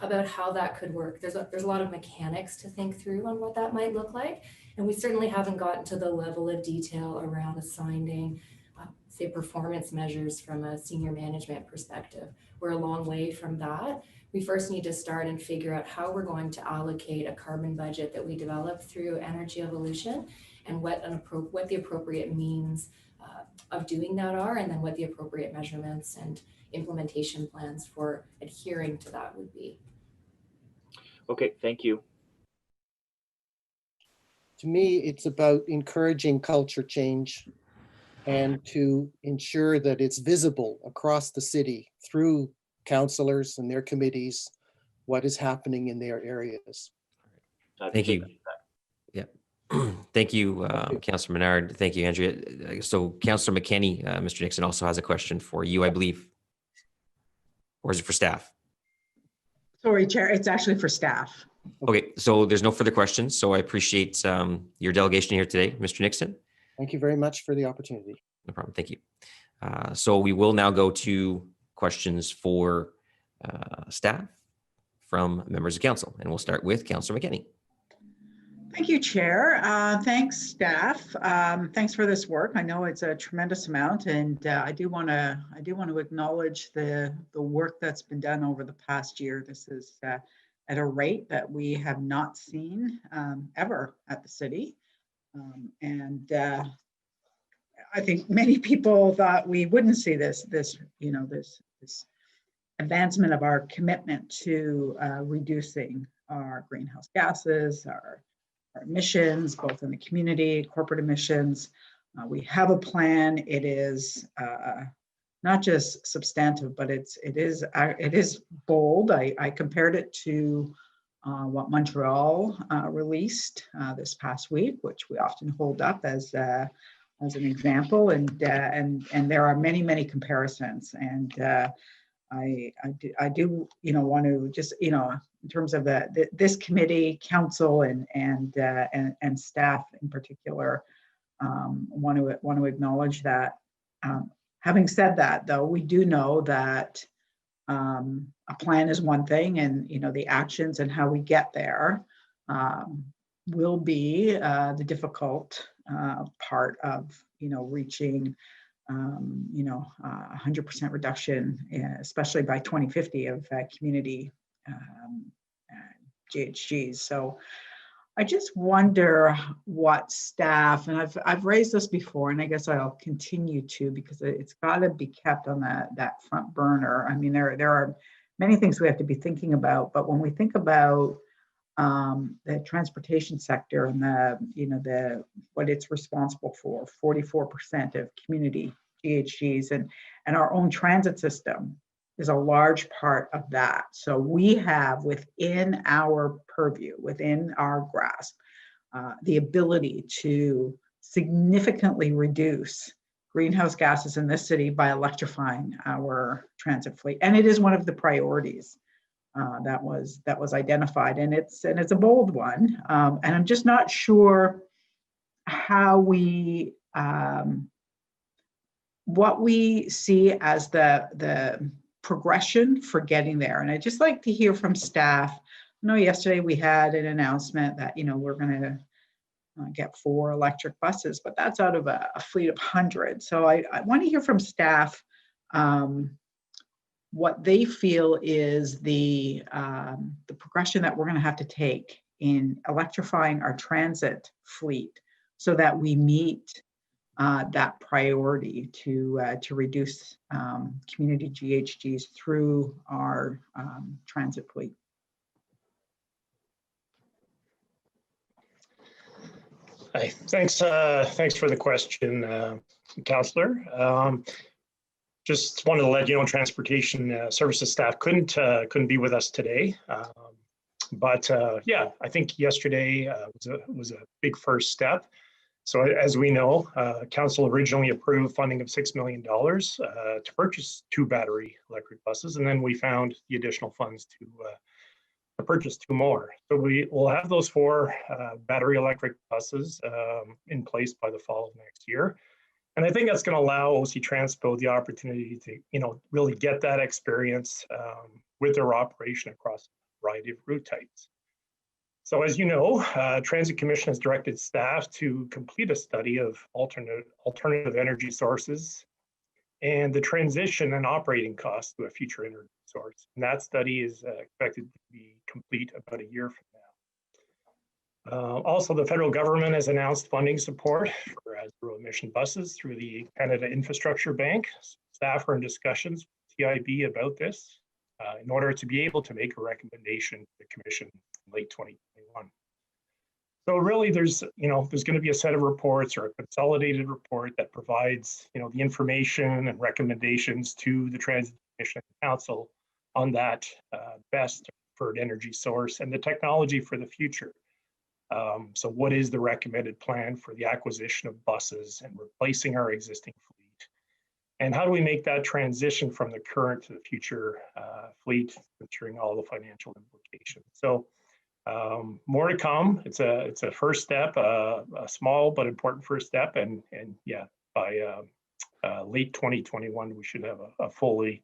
Speaker 5: about how that could work. There's a lot of mechanics to think through on what that might look like. And we certainly haven't gotten to the level of detail around assigning say performance measures from a senior management perspective. We're a long way from that. We first need to start and figure out how we're going to allocate a carbon budget that we develop through energy evolution, and what the appropriate means of doing that are, and then what the appropriate measurements and implementation plans for adhering to that would be.
Speaker 9: Okay, thank you.
Speaker 10: To me, it's about encouraging culture change and to ensure that it's visible across the city through councillors and their committees, what is happening in their areas.
Speaker 1: Thank you. Yeah. Thank you, Councillor Menard. Thank you, Andrea. So Councillor McKenney, Mr. Nixon also has a question for you, I believe. Or is it for staff?
Speaker 4: Sorry, Chair, it's actually for staff.
Speaker 1: Okay, so there's no further questions. So I appreciate your delegation here today, Mr. Nixon.
Speaker 10: Thank you very much for the opportunity.
Speaker 1: No problem. Thank you. So we will now go to questions for staff from members of council, and we'll start with Councillor McKenney.
Speaker 4: Thank you, Chair. Thanks, staff. Thanks for this work. I know it's a tremendous amount, and I do want to acknowledge the work that's been done over the past year. This is at a rate that we have not seen ever at the city. And I think many people thought we wouldn't see this advancement of our commitment to reducing our greenhouse gases, our emissions, both in the community, corporate emissions. We have a plan. It is not just substantive, but it is bold. I compared it to what Montreal released this past week, which we often hold up as an example, and there are many comparisons, and I do want to just in terms of this committee, council, and staff in particular, want to acknowledge that. Having said that, though, we do know that a plan is one thing, and the actions and how we get there will be the difficult part of reaching 100% reduction, especially by 2050 of community GHGs. So I just wonder what staff, and I've raised this before, and I guess I'll continue to, because it's got to be kept on that front burner. I mean, there are many things we have to be thinking about, but when we think about the transportation sector and the what it's responsible for, 44% of community GHGs, and our own transit system is a large part of that. So we have within our purview, within our grasp, the ability to significantly reduce greenhouse gases in this city by electrifying our transit fleet. And it is one of the priorities that was identified, and it's a bold one. And I'm just not sure how we what we see as the progression for getting there. And I'd just like to hear from staff. I know yesterday we had an announcement that we're going to get 4 electric buses, but that's out of a fleet of 100. So I want to hear from staff what they feel is the progression that we're going to have to take in electrifying our transit fleet so that we meet that priority to reduce community GHGs through our transit fleet.
Speaker 11: Hi, thanks for the question, Councillor. Just wanted to let you know, transportation services staff couldn't be with us today, but yeah, I think yesterday was a big first step. So as we know, Council originally approved funding of $6 million to purchase 2 battery electric buses, and then we found the additional funds to purchase 2 more. So we will have those 4 battery electric buses in place by the fall of next year. And I think that's going to allow OC Transpo the opportunity to, really get that experience with their operation across a variety of route types. So as you know, Transit Commission has directed staff to complete a study of alternative energy sources and the transition and operating costs to a future energy source. And that study is expected to be complete about a year from now. Also, the federal government has announced funding support for zero emission buses through the Canada Infrastructure Bank. Staff are in discussions with TIB about this in order to be able to make a recommendation to the Commission in late 2021. So really, there's going to be a set of reports or a consolidated report that provides, the information and recommendations to the Transit Commission and Council on that best preferred energy source and the technology for the future. So what is the recommended plan for the acquisition of buses and replacing our existing fleet? And how do we make that transition from the current to the future fleet, considering all the financial implications? So more to come. It's a first step, a small but important first step. And yeah, by late 2021, we should have a fully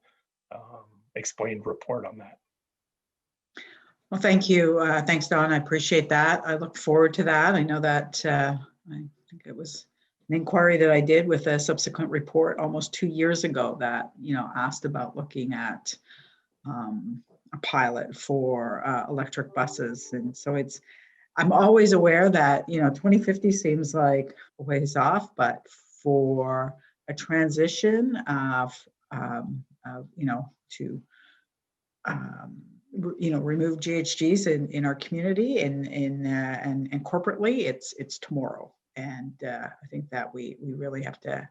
Speaker 11: explained report on that.
Speaker 4: Well, thank you. Thanks, Don. I appreciate that. I look forward to that. I know that I think it was an inquiry that I did with a subsequent report almost 2 years ago that, asked about looking at a pilot for electric buses. And so I'm always aware that, 2050 seems like a ways off, but for a transition to remove GHGs in our community and corporately, it's tomorrow. And I think that we really have to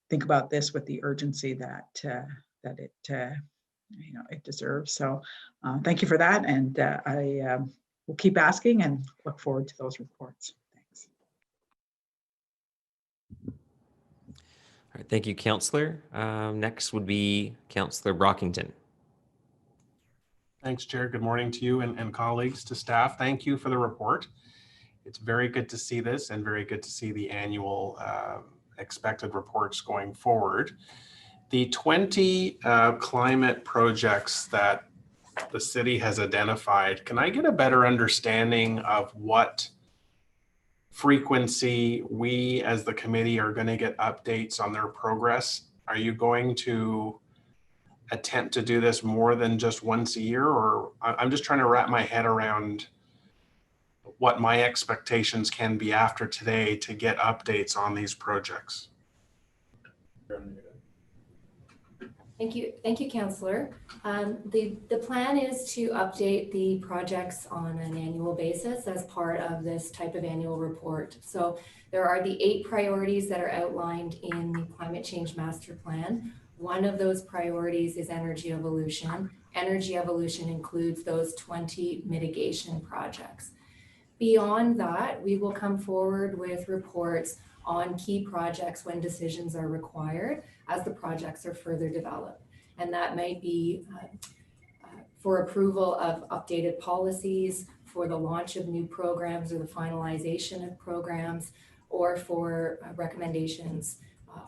Speaker 4: think about this with the urgency that it deserves. So thank you for that, and I will keep asking and look forward to those reports. Thanks.
Speaker 1: All right, thank you, Councillor. Next would be Councillor Brockington.
Speaker 3: Thanks, Chair. Good morning to you and colleagues, to staff. Thank you for the report. It's very good to see this and very good to see the annual expected reports going forward. The 20 climate projects that the city has identified, can I get a better understanding of what frequency we as the committee are going to get updates on their progress? Are you going to attempt to do this more than just once a year? Or I'm just trying to wrap my head around what my expectations can be after today to get updates on these projects.
Speaker 5: Thank you, Councillor. The plan is to update the projects on an annual basis as part of this type of annual report. So there are the 8 priorities that are outlined in the Climate Change Master Plan. One of those priorities is energy evolution. Energy evolution includes those 20 mitigation projects. Beyond that, we will come forward with reports on key projects when decisions are required as the projects are further developed. And that might be for approval of updated policies, for the launch of new programs or the finalization of programs, or for recommendations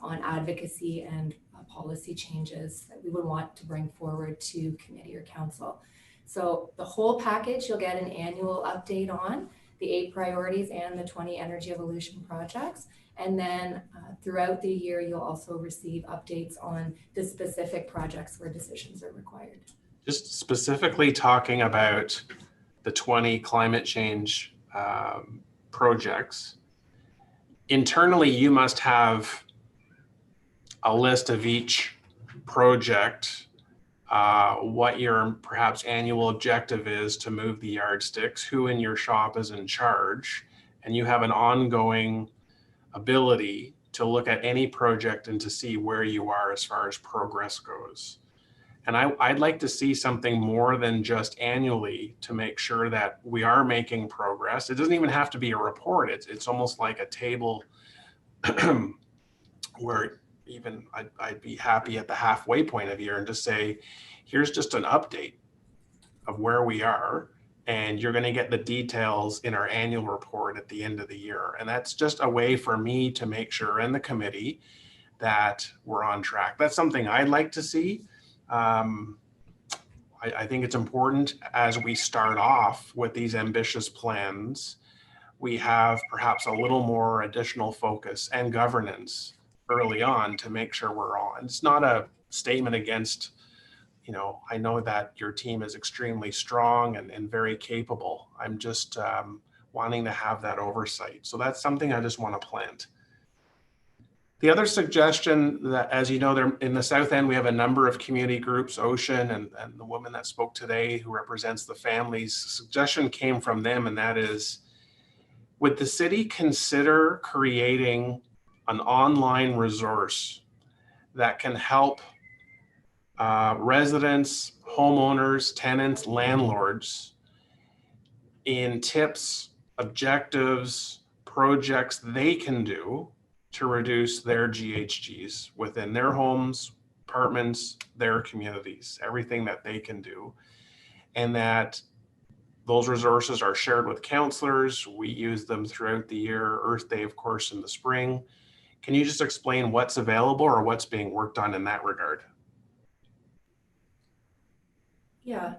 Speaker 5: on advocacy and policy changes that we would want to bring forward to committee or council. So the whole package you'll get an annual update on, the 8 priorities and the 20 energy evolution projects. And then throughout the year, you'll also receive updates on the specific projects where decisions are required.
Speaker 3: Just specifically talking about the 20 climate change projects, internally, you must have a list of each project, what your perhaps annual objective is to move the yardsticks, who in your shop is in charge, and you have an ongoing ability to look at any project and to see where you are as far as progress goes. And I'd like to see something more than just annually to make sure that we are making progress. It doesn't even have to be a report. It's almost like a table where even I'd be happy at the halfway point of the year and just say, here's just an update of where we are. And you're going to get the details in our annual report at the end of the year. And that's just a way for me to make sure, and the committee, that we're on track. That's something I'd like to see. I think it's important as we start off with these ambitious plans, we have perhaps a little more additional focus and governance early on to make sure we're on. It's not a statement against, you know, I know that your team is extremely strong and very capable. I'm just wanting to have that oversight. So that's something I just want to plant. The other suggestion that, as you know, there in the South End, we have a number of community groups, Ocean and the woman that spoke today who represents the families. Suggestion came from them, and that is, would the city consider creating an online resource that can help residents, homeowners, tenants, landlords in tips, objectives, projects they can do to reduce their GHGs within their homes, apartments, their communities, everything that they can do. And that those resources are shared with councillors. We use them throughout the year, Earth Day, of course, in the spring. Can you just explain what's available or what's being worked on in that regard?
Speaker 5: Yeah,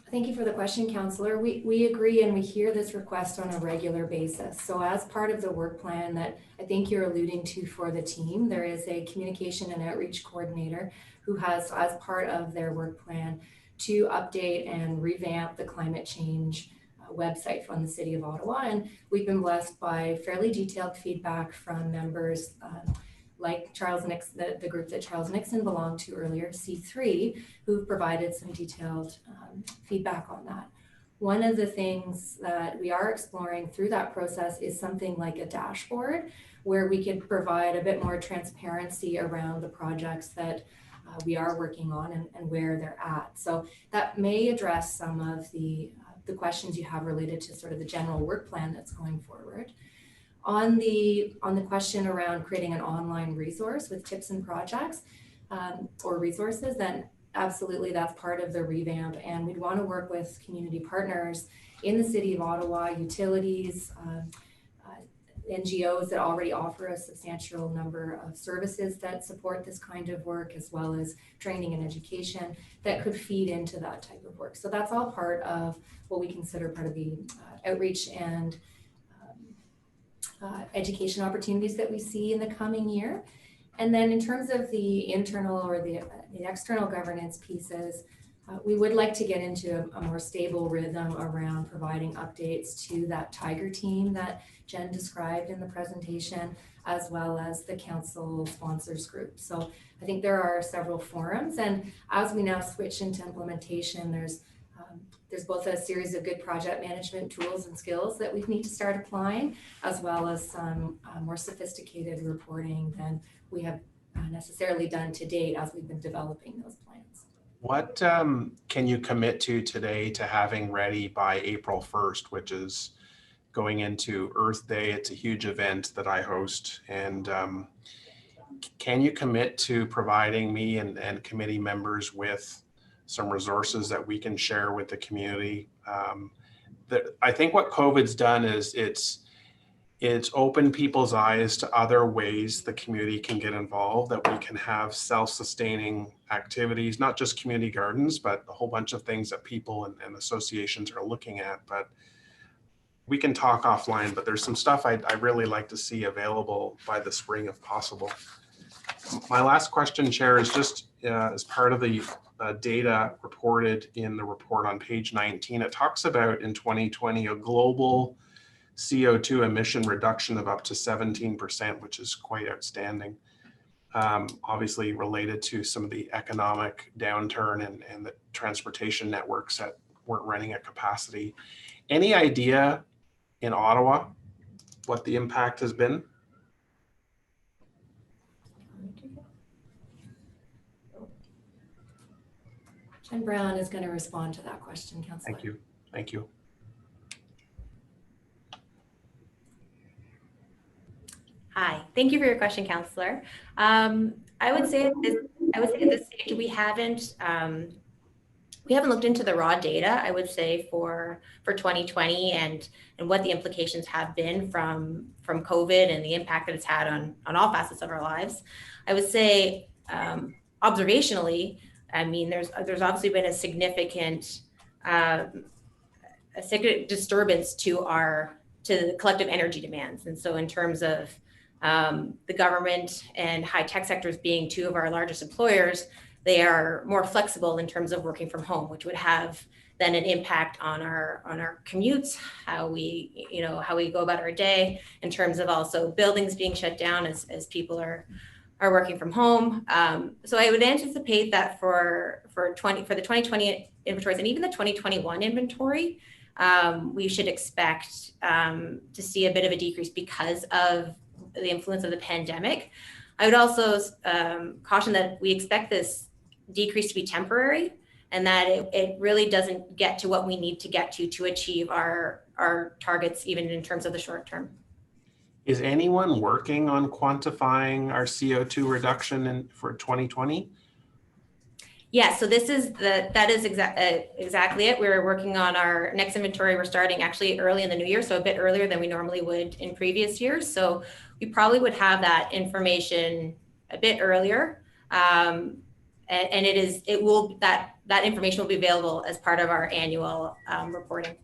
Speaker 5: thank you for the question, Councillor. We agree, and we hear this request on a regular basis. So as part of the work plan that I think you're alluding to for the team, there is a communication and outreach coordinator who has, as part of their work plan, to update and revamp the climate change website from the City of Ottawa. And we've been blessed by fairly detailed feedback from members like Charles Nixon, the group that Charles Nixon belonged to earlier, C3, who've provided some detailed feedback on that. One of the things that we are exploring through that process is something like a dashboard where we could provide a bit more transparency around the projects that we are working on and where they're at. So that may address some of the questions you have related to sort of the general work plan that's going forward. On the question around creating an online resource with tips and projects or resources, then absolutely, that's part of the revamp, and we'd want to work with community partners in the city of Ottawa, utilities, NGOs that already offer a substantial number of services that support this kind of work, as well as training and education that could feed into that type of work. So that's all part of what we consider part of the outreach and education opportunities that we see in the coming year. And then in terms of the internal or the external governance pieces, we would like to get into a more stable rhythm around providing updates to that Tiger team that Jen described in the presentation, as well as the council sponsors group. So I think there are several forums, and as we now switch into implementation, there's both a series of good project management tools and skills that we need to start applying, as well as some more sophisticated reporting than we have necessarily done to date as we've been developing those plans.
Speaker 3: What can you commit to today to having ready by April 1st, which is going into Earth Day? It's a huge event that I host. And can you commit to providing me and committee members with some resources that we can share with the community? I think what COVID's done is it's opened people's eyes to other ways the community can get involved, that we can have self-sustaining activities, not just community gardens, but a whole bunch of things that people and associations are looking at. But we can talk offline, but there's some stuff I'd really like to see available by the spring if possible. My last question, Chair, is just as part of the data reported in the report on page 19, it talks about in 2020 a global CO2 emission reduction of up to 17%, which is quite outstanding. Obviously related to some of the economic downturn and the transportation networks that weren't running at capacity. Any idea in Ottawa what the impact has been?
Speaker 5: Jen Brown is going to respond to that question, Councillor.
Speaker 3: Thank you. Thank you.
Speaker 6: Hi, thank you for your question, Councillor. I would say at this stage we haven't looked into the raw data, I would say, for 2020 and what the implications have been from COVID and the impact that it's had on all facets of our lives. I would say observationally, I mean, there's obviously been a significant disturbance to the collective energy demands. And so in terms of the government and high tech sectors being two of our largest employers, they are more flexible in terms of working from home, which would have then an impact on our commutes, how we go about our day, in terms of also buildings being shut down as people are working from home. So I would anticipate that for the 2020 inventories and even the 2021 inventory, we should expect to see a bit of a decrease because of the influence of the pandemic. I would also caution that we expect this decrease to be temporary, and that it really doesn't get to what we need to get to achieve our targets, even in terms of the short term.
Speaker 3: Is anyone working on quantifying our CO2 reduction for 2020?
Speaker 6: Yeah, so that is exactly it. We're working on our next inventory. We're starting actually early in the new year, so a bit earlier than we normally would in previous years. So we probably would have that information a bit earlier, and that information will be available as part of our annual reporting.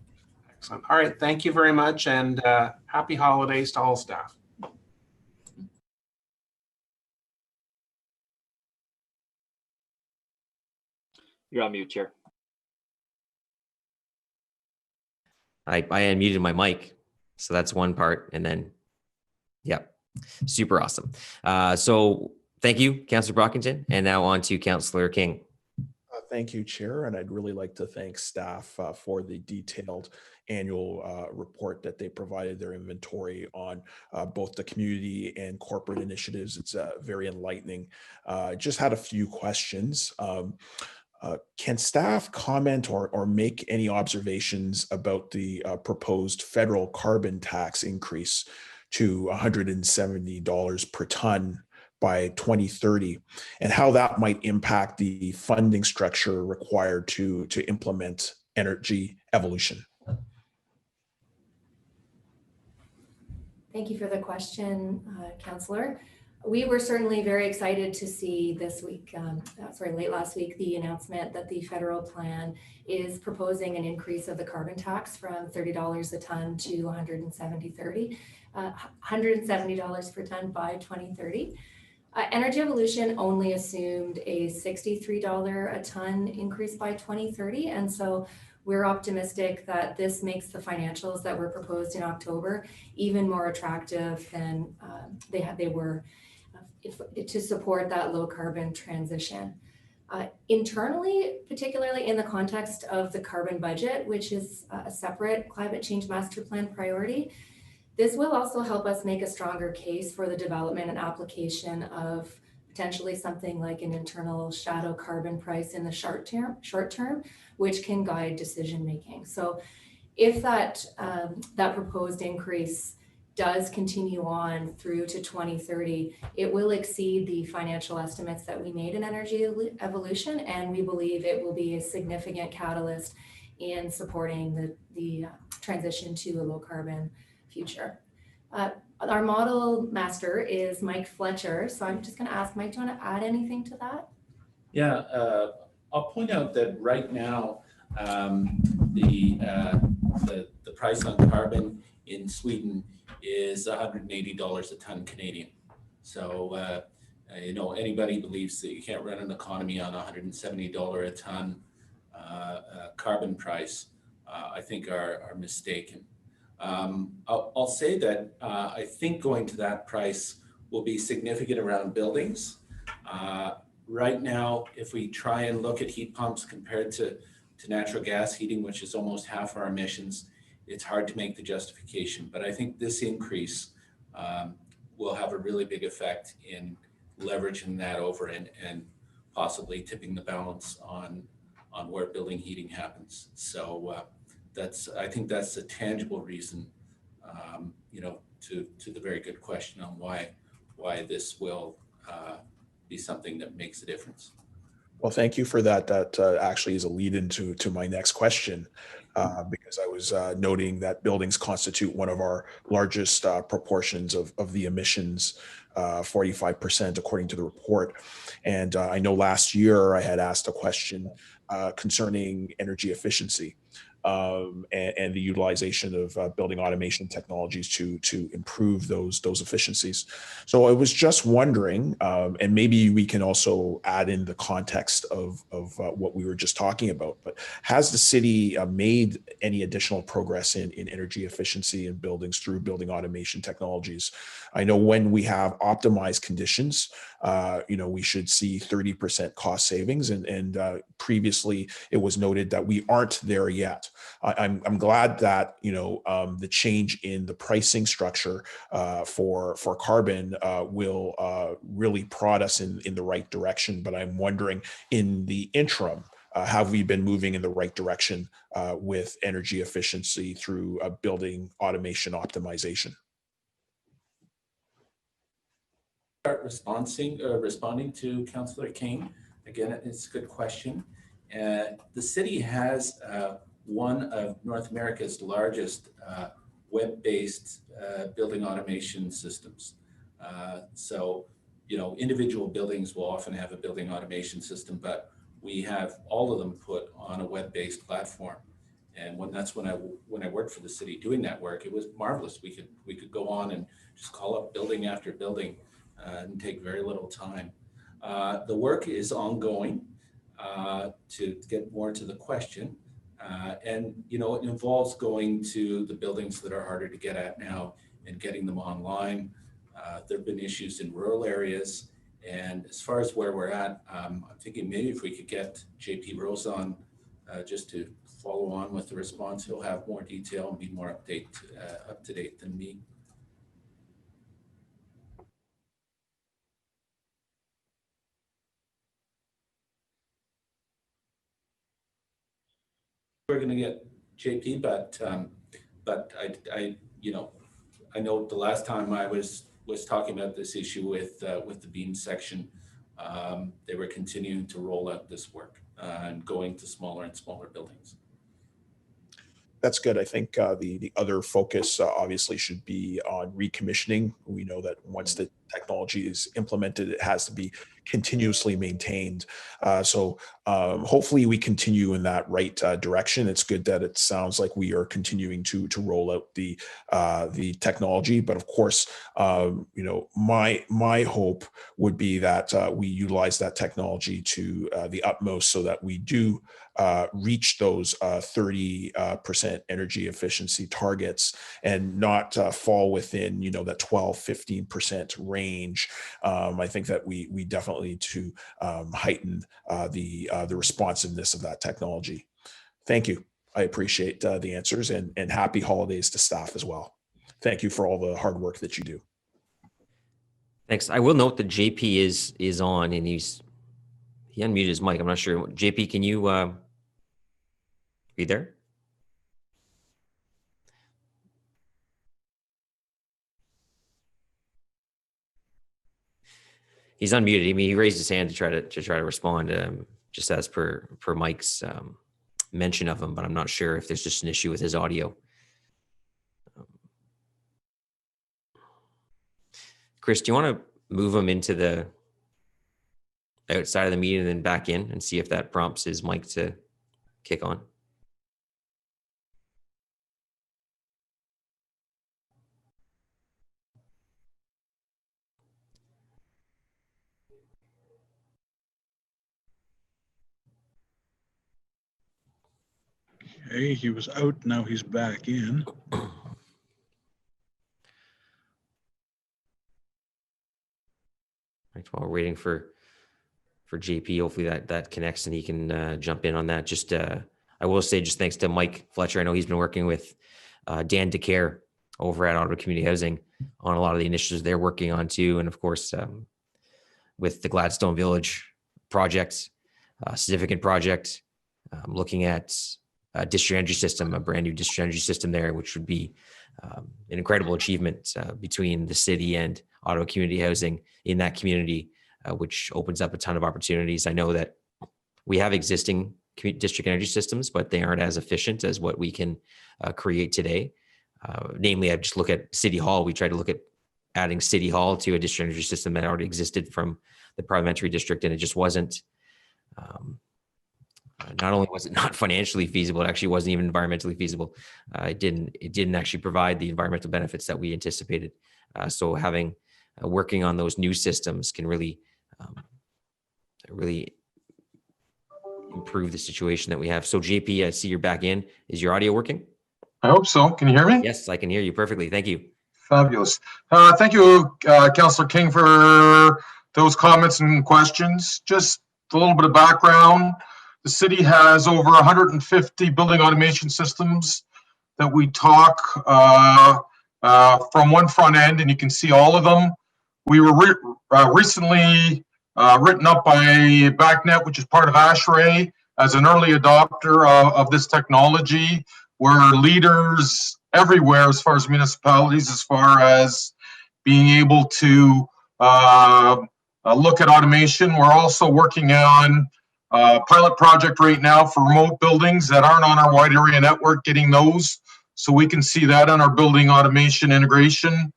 Speaker 3: Excellent. All right, thank you very much, and happy holidays to all staff.
Speaker 9: You're on mute, Chair.
Speaker 1: I unmuted my mic, so that's one part. And then, yeah, super awesome. So thank you, Councillor Brockington. And now on to Councillor King.
Speaker 12: Thank you, Chair. And I'd really like to thank staff for the detailed annual report that they provided, their inventory on both the community and corporate initiatives. It's very enlightening. Just had a few questions. Can staff comment or make any observations about the proposed federal carbon tax increase to $170 per ton by 2030, and how that might impact the funding structure required to implement energy evolution.
Speaker 5: Thank you for the question, Councillor. We were certainly very excited to see this week, late last week, the announcement that the federal plan is proposing an increase of the carbon tax from $30 a ton to $170 per ton by 2030. Energy Evolution only assumed a $63 a ton increase by 2030, and so we're optimistic that this makes the financials that were proposed in October even more attractive than they were to support that low carbon transition. Internally, particularly in the context of the carbon budget, which is a separate climate change master plan priority, this will also help us make a stronger case for the development and application of potentially something like an internal shadow carbon price in the short term, which can guide decision making. So if that proposed increase does continue on through to 2030, it will exceed the financial estimates that we made in Energy Evolution, and we believe it will be a significant catalyst in supporting the transition to a low carbon future. Our model master is Mike Fletcher, so I'm just going to ask Mike, do you want to add anything to that?
Speaker 13: Yeah, I'll point out that right now the price on carbon in Sweden is $180 a ton Canadian. So you know, anybody believes that you can't run an economy on $170 a ton carbon price, I think are mistaken. I'll say that I think going to that price will be significant around buildings. Right now, if we try and look at heat pumps compared to natural gas heating, which is almost half our emissions, it's hard to make the justification. But I think this increase will have a really big effect in leveraging that over and possibly tipping the balance on where building heating happens. So I think that's a tangible reason, you know, to the very good question on why this will be something that makes a difference.
Speaker 12: Well, thank you for that. That actually is a lead into my next question, because I was noting that buildings constitute one of our largest proportions of the emissions, 45% according to the report. And I know last year I had asked a question concerning energy efficiency. And the utilization of building automation technologies to improve those efficiencies. So I was just wondering, and maybe we can also add in the context of what we were just talking about, but has the city made any additional progress in energy efficiency in buildings through building automation technologies? I know when we have optimized conditions, you know, we should see 30% cost savings, and previously it was noted that we aren't there yet. I'm glad that, you know, the change in the pricing structure for carbon will really prod us in the right direction. But I'm wondering, in the interim, have we been moving in the right direction with energy efficiency through building automation optimization?
Speaker 13: Start responding to Councillor King. Again, it's a good question. The city has one of North America's largest web-based building automation systems. So, you know, individual buildings will often have a building automation system, but we have all of them put on a web-based platform. And that's when I worked for the city doing that work, it was marvelous. We could go on and just call up building after building and take very little time. The work is ongoing to get more to the question. And, you know, it involves going to the buildings that are harder to get at now and getting them online. There have been issues in rural areas. And as far as where we're at, I'm thinking maybe if we could get JP Rose on just to follow on with the response, he'll have more detail and be more up to date than me. We're going to get JP, but I you know, I know the last time I was was talking about this issue with the beam section. They were continuing to roll out this work and going to smaller and smaller buildings.
Speaker 12: That's good. I think the other focus obviously should be on recommissioning. We know that once the technology is implemented, it has to be continuously maintained. So hopefully we continue in that right direction. It's good that it sounds like we are continuing to roll out the technology. But of course, my hope would be that we utilize that technology to the utmost so that we do reach those 30% energy efficiency targets and not fall within, that 12-15% range. I think that we definitely need to heighten the responsiveness of that technology. Thank you. I appreciate the answers, and happy holidays to staff as well. Thank you for all the hard work that you do.
Speaker 1: Thanks. I will note that JP is on, and he unmuted his mic. I'm not sure. JP, can you be there? He's unmuted. I mean, he raised his hand to try to respond, just as per Mike's mention of him, but I'm not sure if there's just an issue with his audio. Chris, do you want to move him into the outside of the meeting and then back in and see if that prompts his mic to kick on?
Speaker 2: Okay, he was out, now he's back in.
Speaker 1: Right, while we're waiting for JP, hopefully that connects and he can jump in on that. Just I will say, just thanks to Mike Fletcher. I know he's been working with Dan DeCare over at Ottawa Community Housing on a lot of the initiatives they're working on too, and of course with the Gladstone Village project, significant project, looking at district energy system, a brand new district energy system there, which would be an incredible achievement between the city and Ottawa Community Housing in that community, which opens up a ton of opportunities. I know that we have existing district energy systems, but they aren't as efficient as what we can create today. Namely, I just look at City Hall. We tried to look at adding City Hall to a district energy system that already existed from the parliamentary district, and it just wasn't. Not only was it not financially feasible, it actually wasn't even environmentally feasible. It didn't actually provide the environmental benefits that we anticipated. So having working on those new systems can really improve the situation that we have. So JP, I see you're back in. Is your audio working?
Speaker 14: I hope so. Can you hear me?
Speaker 1: Yes, I can hear you perfectly. Thank you.
Speaker 14: Fabulous. Thank you, Councillor King, for those comments and questions. Just a little bit of background. The city has over 150 building automation systems that we talk from one front end, and you can see all of them. We were recently written up by BACnet, which is part of ASHRAE, as an early adopter of this technology. We're leaders everywhere as far as municipalities, as far as being able to look at automation. We're also working on a pilot project right now for remote buildings that aren't on our wide area network, getting those so we can see that on our building automation integration.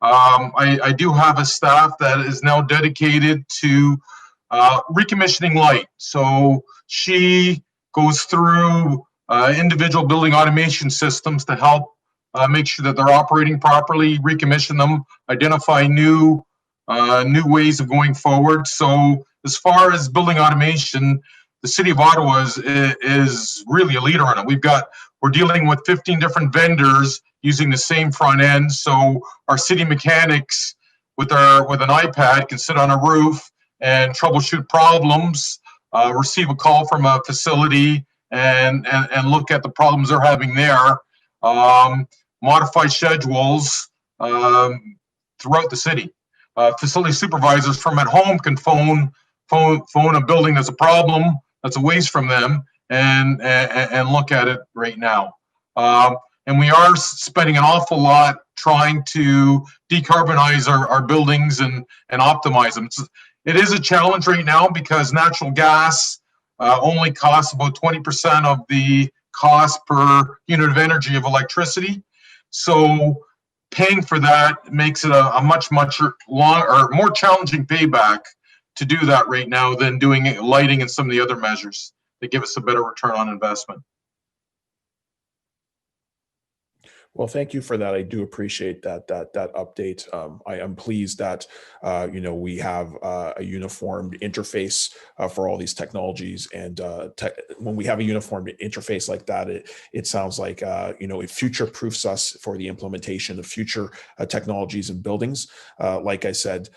Speaker 14: I do have a staff that is now dedicated to recommissioning light. So she goes through individual building automation systems to help make sure that they're operating properly, recommission them, identify new ways of going forward. So as far as building automation, the city of Ottawa is really a leader on it. We're dealing with 15 different vendors using the same front end. So our city mechanics with an iPad can sit on a roof and troubleshoot problems, receive a call from a facility and look at the problems they're having there, modify schedules throughout the city. Facility supervisors from at home can phone a building that's a problem, that's a waste from them, and look at it right now. and we are spending an awful lot trying to decarbonize our buildings and optimize them. It is a challenge right now because natural gas only costs about 20% of the cost per unit of energy of electricity. So paying for that makes it a much long or more challenging payback to do that right now than doing lighting and some of the other measures that give us a better return on investment.
Speaker 12: Well, thank you for that. I do appreciate that update. I am pleased that we have a uniformed interface for all these technologies, and when we have a uniformed interface like that, it sounds like it future-proofs us for the implementation of future technologies and buildings. Like I said,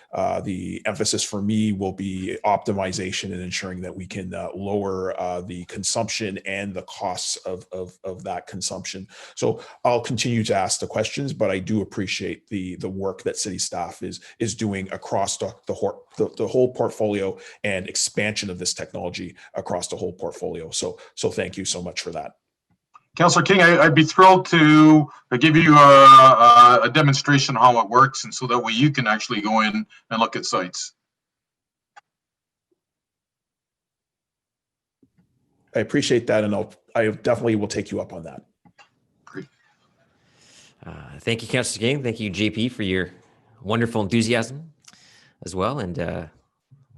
Speaker 12: the emphasis for me will be optimization and ensuring that we can lower the consumption and the costs of that consumption. So I'll continue to ask the questions, but I do appreciate the work that city staff is doing across the whole portfolio and expansion of this technology across the whole portfolio. So thank you so much for that.
Speaker 14: Councillor King, I'd be thrilled to give you a demonstration how it works, and so that way you can actually go in and look at sites.
Speaker 12: I appreciate that, and I definitely will take you up on that.
Speaker 1: Thank you, Councillor King. Thank you, JP, for your wonderful enthusiasm as well. And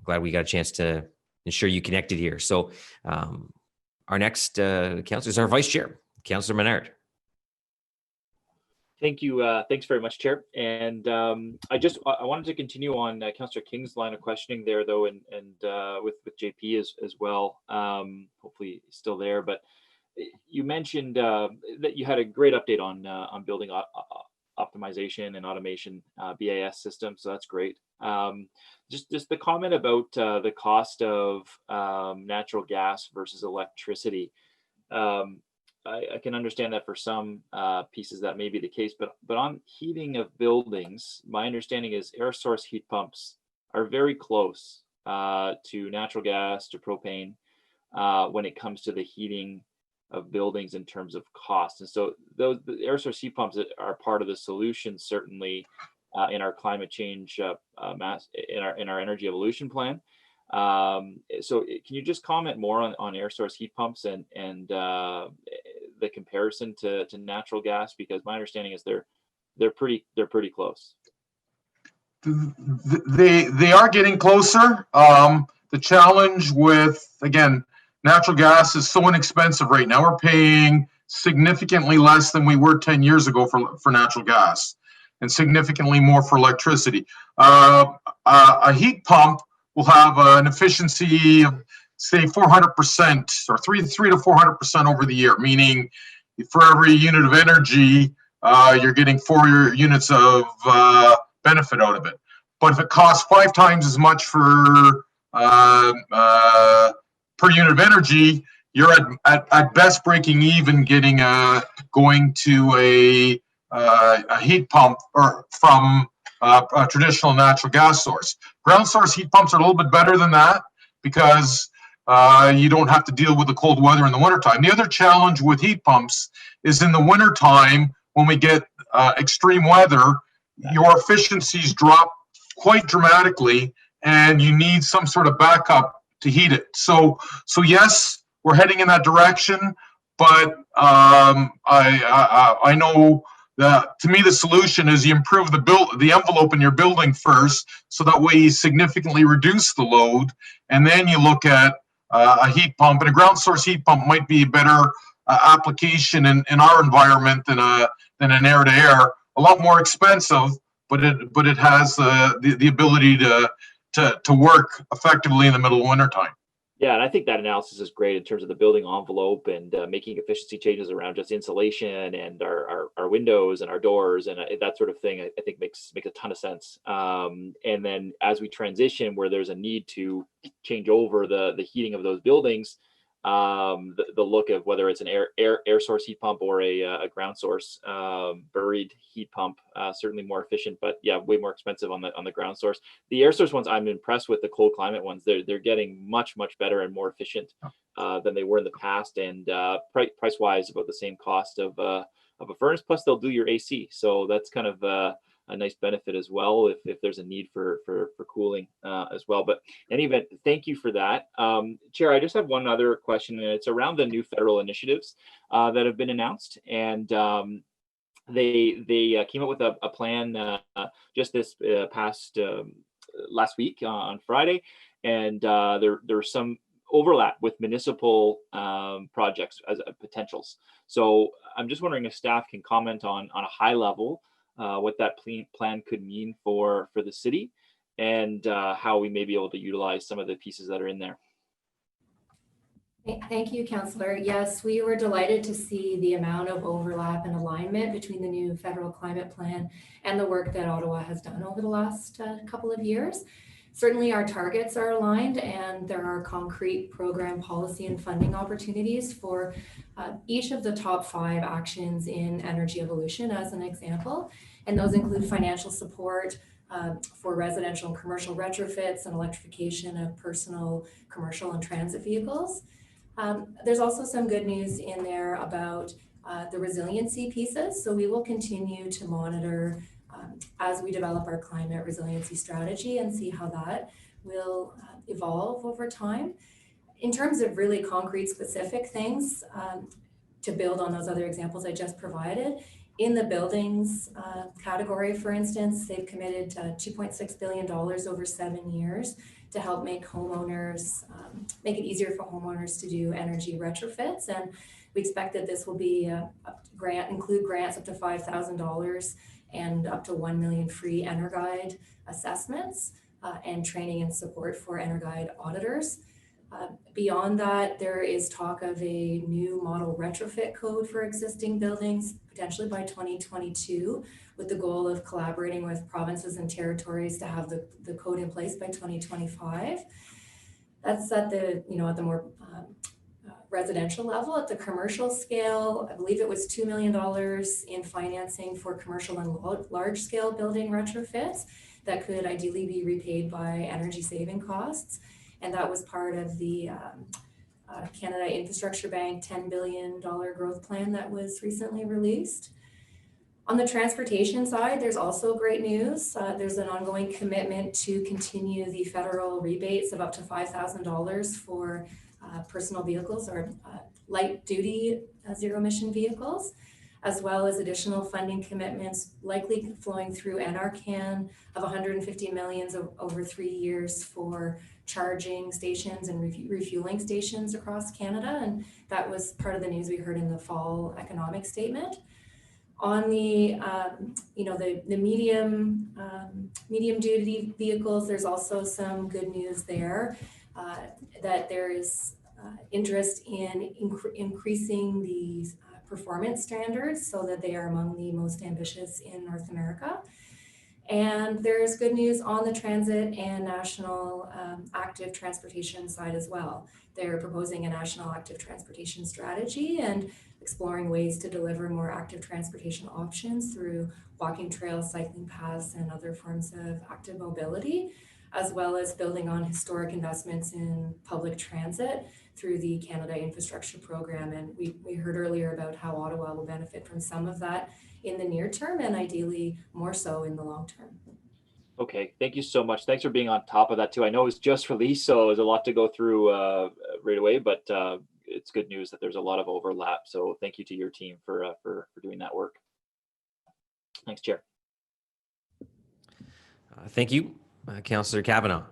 Speaker 1: glad we got a chance to ensure you connected here. So our next councillor is our Vice Chair, Councillor Menard.
Speaker 9: Thank you. Thanks very much, Chair. And I wanted to continue on Councillor King's line of questioning there, though, and with JP as well. Hopefully he's still there, but you mentioned that you had a great update on building optimization and automation BAS systems, so that's great. Just the comment about the cost of natural gas versus electricity. I can understand that for some pieces that may be the case, but on heating of buildings, my understanding is air source heat pumps are very close to natural gas, to propane, when it comes to the heating of buildings in terms of cost. And so the air source heat pumps are part of the solution, certainly in our climate change in our energy evolution plan. So can you just comment more on air source heat pumps and the comparison to natural gas? Because my understanding is they're pretty close.
Speaker 14: They are getting closer. The challenge with, again, natural gas is so inexpensive right now. We're paying significantly less than we were 10 years ago for natural gas, and significantly more for electricity. A heat pump will have an efficiency of, say, 400% or 300 to 400% over the year, meaning for every unit of energy, you're getting 4 units of benefit out of it. But if it costs 5 times as much for per unit of energy, you're at best breaking even getting going to a heat pump or from a traditional natural gas source. Ground source heat pumps are a little bit better than that because you don't have to deal with the cold weather in the wintertime. The other challenge with heat pumps is in the wintertime, when we get extreme weather, your efficiencies drop quite dramatically, and you need some sort of backup to heat it. So yes, we're heading in that direction, but I know that, to me, the solution is you improve the envelope in your building first, so that way you significantly reduce the load, and then you look at a heat pump. And a ground source heat pump might be a better application in our environment than an air to air. A lot more expensive, but it has the ability to work effectively in the middle of wintertime.
Speaker 9: Yeah, and I think that analysis is great in terms of the building envelope and making efficiency changes around just insulation and our windows and our doors and that sort of thing. I think makes a ton of sense. And then as we transition where there's a need to change over the heating of those buildings, the look of whether it's an air source heat pump or a ground source buried heat pump, certainly more efficient, but yeah, way more expensive on the ground source. The air source ones, I'm impressed with. The cold climate ones, they're getting much better and more efficient than they were in the past, and price wise about the same cost of a furnace. Plus, they'll do your AC, so that's kind of a nice benefit as well if there's a need for cooling as well. But in any event, thank you for that. Chair, I just have one other question, and it's around the new federal initiatives that have been announced. And they came up with a plan just this past last week on Friday, and there's some overlap with municipal projects as potentials. So I'm just wondering if staff can comment on a high level what that plan could mean for the city, and how we may be able to utilize some of the pieces that are in there.
Speaker 5: Thank you, Councillor. Yes, we were delighted to see the amount of overlap and alignment between the new federal climate plan and the work that Ottawa has done over the last couple of years. Certainly our targets are aligned, and there are concrete program policy and funding opportunities for each of the top 5 actions in energy evolution as an example. And those include financial support for residential and commercial retrofits and electrification of personal, commercial and transit vehicles. There's also some good news in there about the resiliency pieces. So we will continue to monitor as we develop our climate resiliency strategy and see how that will evolve over time. In terms of really concrete specific things, to build on those other examples I just provided, in the buildings category, for instance, they've committed $2.6 billion over 7 years to help make homeowners, make it easier for homeowners to do energy retrofits. And we expect that this will be include grants up to $5,000 and up to 1 million free EnerGuide assessments and training and support for EnerGuide auditors. Beyond that, there is talk of a new model retrofit code for existing buildings, potentially by 2022, with the goal of collaborating with provinces and territories to have the code in place by 2025. That's at the, at the more residential level. At the commercial scale, I believe it was $2 million in financing for commercial and large scale building retrofits that could ideally be repaid by energy saving costs. And that was part of the Canada Infrastructure Bank $10 billion growth plan that was recently released. On the transportation side, there's also great news. There's an ongoing commitment to continue the federal rebates of up to $5,000 for personal vehicles or light duty zero emission vehicles, as well as additional funding commitments likely flowing through NRCan of $150 million over 3 years for charging stations and refueling stations across Canada. And that was part of the news we heard in the fall economic statement. On the, the medium duty vehicles, there's also some good news there that there is interest in increasing the performance standards so that they are among the most ambitious in North America. And there's good news on the transit and national active transportation side as well. They're proposing a national active transportation strategy and exploring ways to deliver more active transportation options through walking trails, cycling paths, and other forms of active mobility, as well as building on historic investments in public transit through the Canada Infrastructure Program. And we heard earlier about how Ottawa will benefit from some of that in the near term and ideally more so in the long term.
Speaker 9: Okay, thank you so much. Thanks for being on top of that too. I know it was just released, so there's a lot to go through right away, but it's good news that there's a lot of overlap. So thank you to your team for doing that work. Thanks, Chair.
Speaker 1: Thank you, Councillor Kavanagh.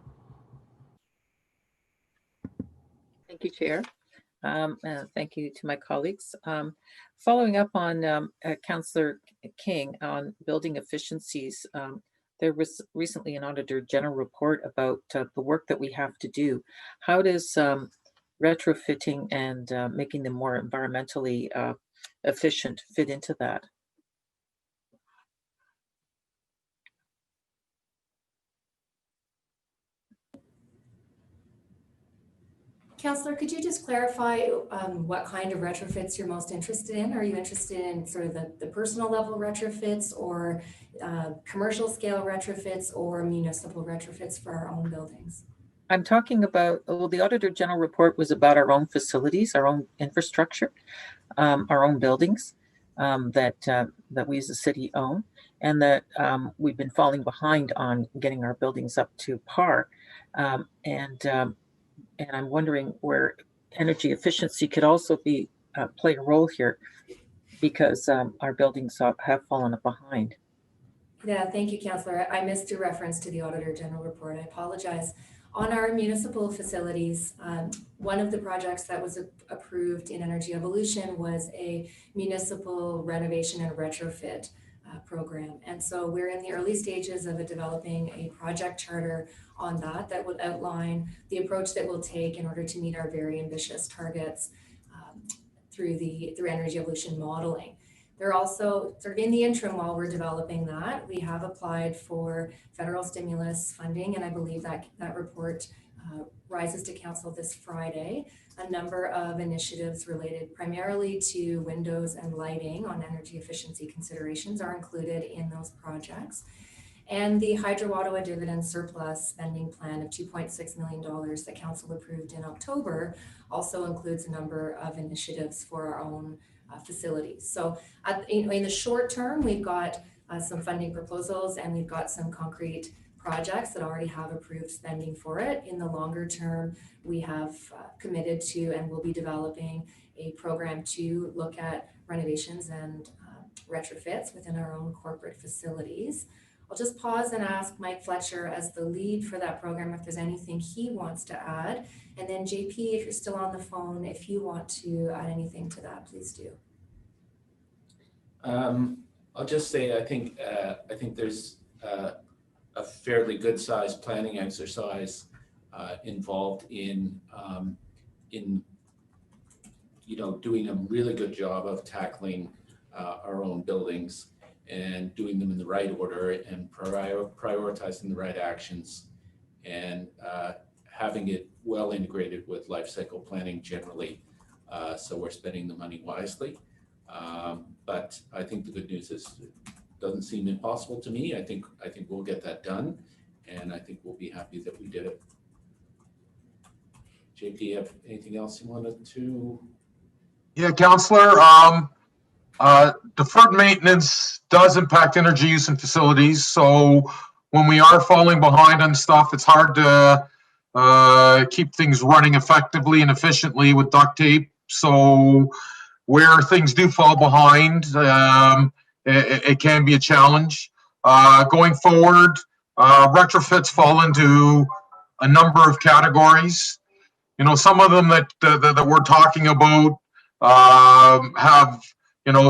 Speaker 15: Thank you, Chair. Thank you to my colleagues. Following up on Councillor King on building efficiencies, there was recently an Auditor General report about the work that we have to do. How does retrofitting and making them more environmentally efficient fit into that?
Speaker 5: Councillor, could you just clarify what kind of retrofits you're most interested in? Are you interested in sort of the personal level retrofits or commercial scale retrofits or municipal retrofits for our own buildings?
Speaker 15: I'm talking about, well, the Auditor General report was about our own facilities, our own infrastructure, our own buildings. that we as a city own, and that we've been falling behind on getting our buildings up to par. And I'm wondering where energy efficiency could also be play a role here, because our buildings have fallen behind.
Speaker 5: Yeah, thank you, Councillor. I missed your reference to the Auditor General report. I apologize. On our municipal facilities, one of the projects that was approved in Energy Evolution was a municipal renovation and retrofit program. And so we're in the early stages of developing a project charter on that would outline the approach that we'll take in order to meet our very ambitious targets through Energy Evolution modeling. They're also sort of in the interim while we're developing that. We have applied for federal stimulus funding, and I believe that report rises to council this Friday. A number of initiatives related primarily to windows and lighting on energy efficiency considerations are included in those projects. And the Hydro Ottawa dividend surplus spending plan of $2.6 million that council approved in October also includes a number of initiatives for our own facilities. So in the short term, we've got some funding proposals and we've got some concrete projects that already have approved spending for it. In the longer term, we have committed to and will be developing a program to look at renovations and retrofits within our own corporate facilities. I'll just pause and ask Mike Fletcher, as the lead for that program, if there's anything he wants to add. And then JP, if you're still on the phone, if you want to add anything to that, please do.
Speaker 13: I'll just say I think there's a fairly good sized planning exercise involved in doing a really good job of tackling our own buildings and doing them in the right order and prioritizing the right actions, and having it well integrated with life cycle planning generally, so we're spending the money wisely. But I think the good news is it doesn't seem impossible to me. I think we'll get that done, and I think we'll be happy that we did it. JP, have anything else you wanted to?
Speaker 14: Yeah, Councillor, deferred maintenance does impact energy use in facilities. So when we are falling behind on stuff, it's hard to keep things running effectively and efficiently with duct tape. So where things do fall behind, it can be a challenge. Going forward, retrofits fall into a number of categories. You know, some of them that we're talking about have,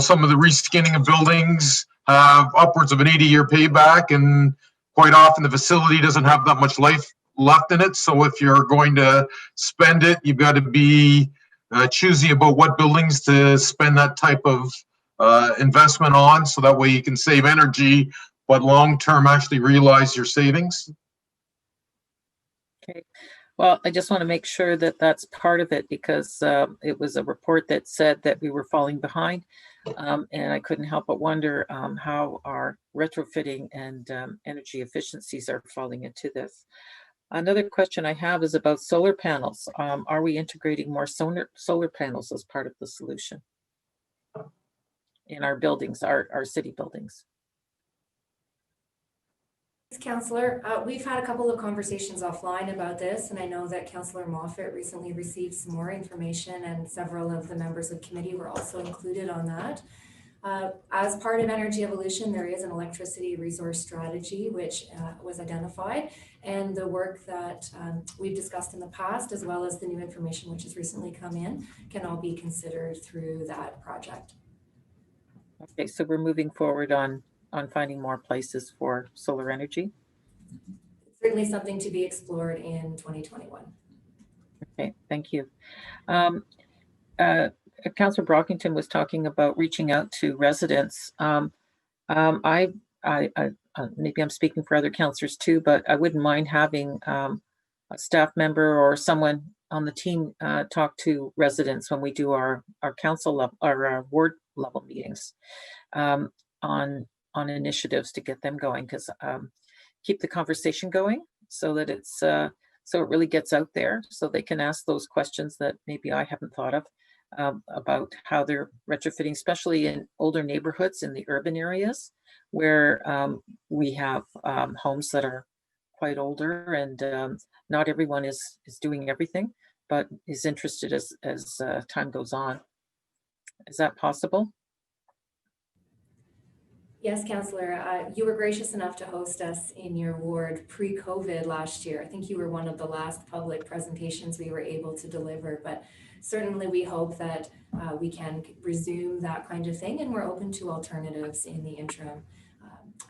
Speaker 14: some of the reskinning of buildings have upwards of an 80-year payback, and quite often the facility doesn't have that much life left in it. So if you're going to spend it, you've got to be choosy about what buildings to spend that type of investment on, so that way you can save energy, but long-term actually realize your savings.
Speaker 15: Okay. Well, I just want to make sure that that's part of it, because it was a report that said that we were falling behind, and I couldn't help but wonder how our retrofitting and energy efficiencies are falling into this. Another question I have is about solar panels. Are we integrating more solar panels as part of the solution in our buildings, our city buildings?
Speaker 5: Councillor, we've had a couple of conversations offline about this, and I know that Councillor Moffat recently received some more information, and several of the members of committee were also included on that. As part of Energy Evolution, there is an electricity resource strategy which was identified, and the work that we've discussed in the past, as well as the new information which has recently come in, can all be considered through that project.
Speaker 15: Okay, so we're moving forward on finding more places for solar energy.
Speaker 5: Certainly something to be explored in 2021.
Speaker 15: Okay, thank you. Councillor Brockington was talking about reaching out to residents. Maybe I'm speaking for other councillors too, but I wouldn't mind having a staff member or someone on the team talk to residents when we do our council level, our ward level meetings on initiatives to get them going, because keep the conversation going so that it's so it really gets out there, so they can ask those questions that maybe I haven't thought of. about how they're retrofitting, especially in older neighborhoods in the urban areas where we have homes that are quite older, and not everyone is doing everything, but is interested as time goes on. Is that possible?
Speaker 5: Yes, Councillor, you were gracious enough to host us in your ward pre-COVID last year. I think you were one of the last public presentations we were able to deliver, but certainly we hope that we can resume that kind of thing, and we're open to alternatives in the interim.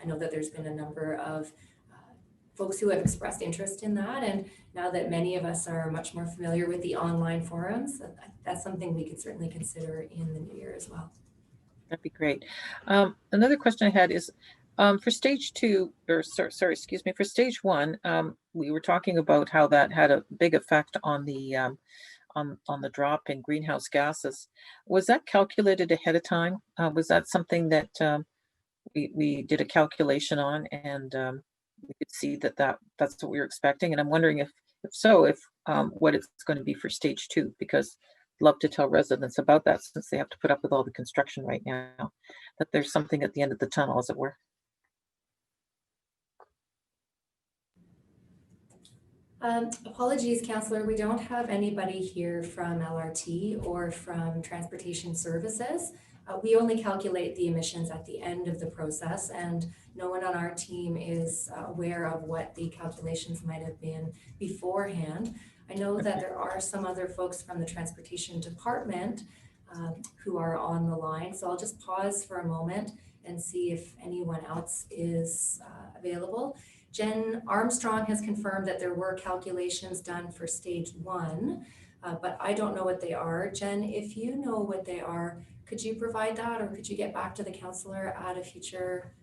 Speaker 5: I know that there's been a number of folks who have expressed interest in that, and now that many of us are much more familiar with the online forums, that's something we could certainly consider in the new year as well.
Speaker 15: That'd be great. Another question I had is for stage 2, or sorry, excuse me, for stage 1, we were talking about how that had a big effect on the drop in greenhouse gases. Was that calculated ahead of time? Was that something that we did a calculation on, and we could see that that's what we were expecting? And I'm wondering if so, what it's going to be for stage 2, because I'd love to tell residents about that, since they have to put up with all the construction right now, that there's something at the end of the tunnel, as it were.
Speaker 5: Apologies, Councillor, we don't have anybody here from LRT or from Transportation Services. We only calculate the emissions at the end of the process, and no one on our team is aware of what the calculations might have been beforehand. I know that there are some other folks from the Transportation Department who are on the line, so I'll just pause for a moment and see if anyone else is available. Jen Armstrong has confirmed that there were calculations done for stage 1, but I don't know what they are. Jen, if you know what they are, could you provide that, or could you get back to the councillor at a future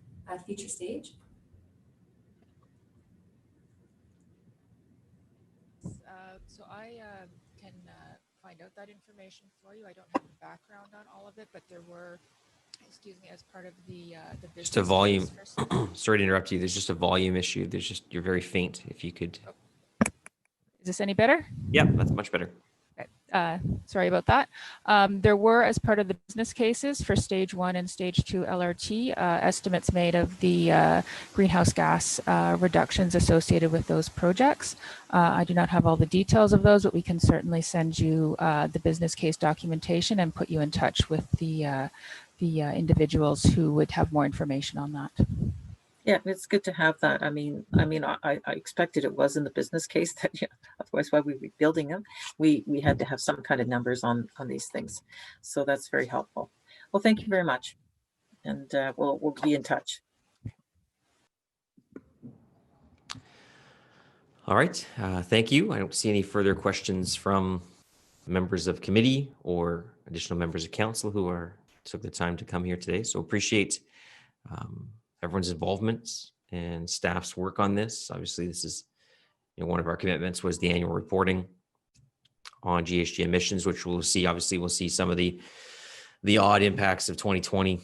Speaker 5: stage?
Speaker 16: So I can find out that information for you. I don't have the background on all of it, but there were, excuse me, as part of the
Speaker 1: just a volume. Sorry to interrupt you. There's just a volume issue. You're very faint. If you could.
Speaker 16: Is this any better?
Speaker 1: Yeah, that's much better.
Speaker 16: Sorry about that. There were, as part of the business cases for stage 1 and stage 2 LRT, estimates made of the greenhouse gas reductions associated with those projects. I do not have all the details of those, but we can certainly send you the business case documentation and put you in touch with the individuals who would have more information on that.
Speaker 15: Yeah, it's good to have that. I mean, I expected it was in the business case that, otherwise why we were building them. We had to have some kind of numbers on these things. So that's very helpful. Well, thank you very much. And we'll be in touch.
Speaker 1: All right, thank you. I don't see any further questions from members of committee or additional members of council who took the time to come here today. So appreciate everyone's involvement and staff's work on this. Obviously, this is one of our commitments was the annual reporting on GHG emissions, which we'll see. Obviously, we'll see some of the odd impacts of 2020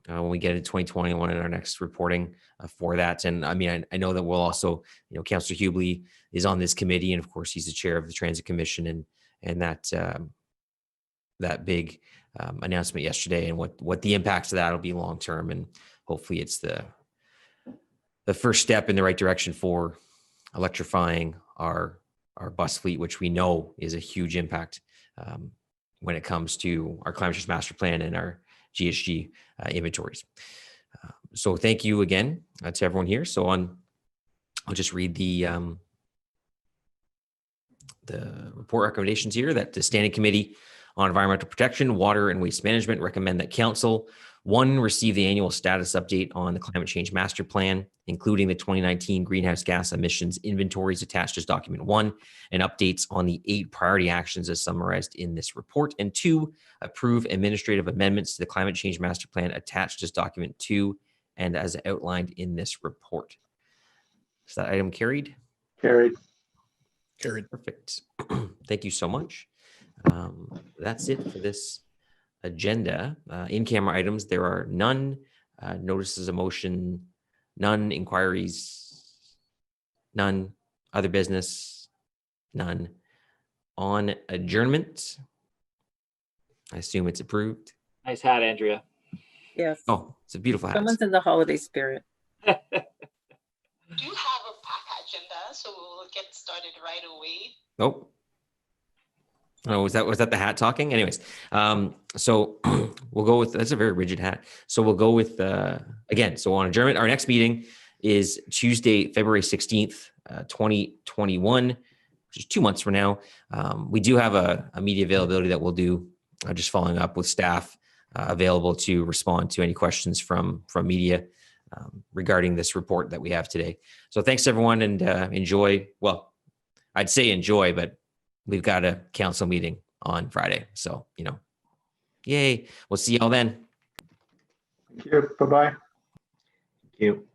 Speaker 1: when we get into 2021 in our next reporting for that. And I mean, I know that we'll also, Councillor Hubley is on this committee, and of course, he's the chair of the Transit Commission, and that big announcement yesterday, and what the impacts of that will be long term, and hopefully it's the first step in the right direction for electrifying our bus fleet, which we know is a huge impact when it comes to our climate change master plan and our GHG inventories. So thank you again to everyone here. So I'll just read the report recommendations here. That the Standing Committee on Environmental Protection, Water and Waste Management recommend that Council 1, receive the annual status update on the Climate Change Master Plan, including the 2019 greenhouse gas emissions inventories attached as document 1, and updates on the 8 priority actions as summarized in this report. And 2, approve administrative amendments to the Climate Change Master Plan attached as document 2 and as outlined in this report. Is that item carried?
Speaker 11: Carried.
Speaker 12: Carried.
Speaker 1: Perfect. Thank you so much. That's it for this agenda. In-camera items, there are none. Notices of motion, none. Inquiries, none. Other business, none. On adjournment, I assume it's approved.
Speaker 9: Nice hat, Andrea.
Speaker 15: Yes.
Speaker 1: Oh, it's a beautiful hat.
Speaker 15: Someone's in the holiday spirit.
Speaker 17: We do have a pack agenda, so we'll get started right away.
Speaker 1: Nope. Oh, was that the hat talking? Anyways, so we'll go with, that's a very rigid hat. So we'll go with, again, so on adjournment, our next meeting is Tuesday, February 16th, 2021, which is 2 months from now. We do have a media availability that we'll do, just following up with staff available to respond to any questions from media regarding this report that we have today. So thanks everyone, and enjoy, well, I'd say enjoy, but we've got a council meeting on Friday. So, yay. We'll see y'all then.
Speaker 18: Thank you. Bye-bye. Thank you.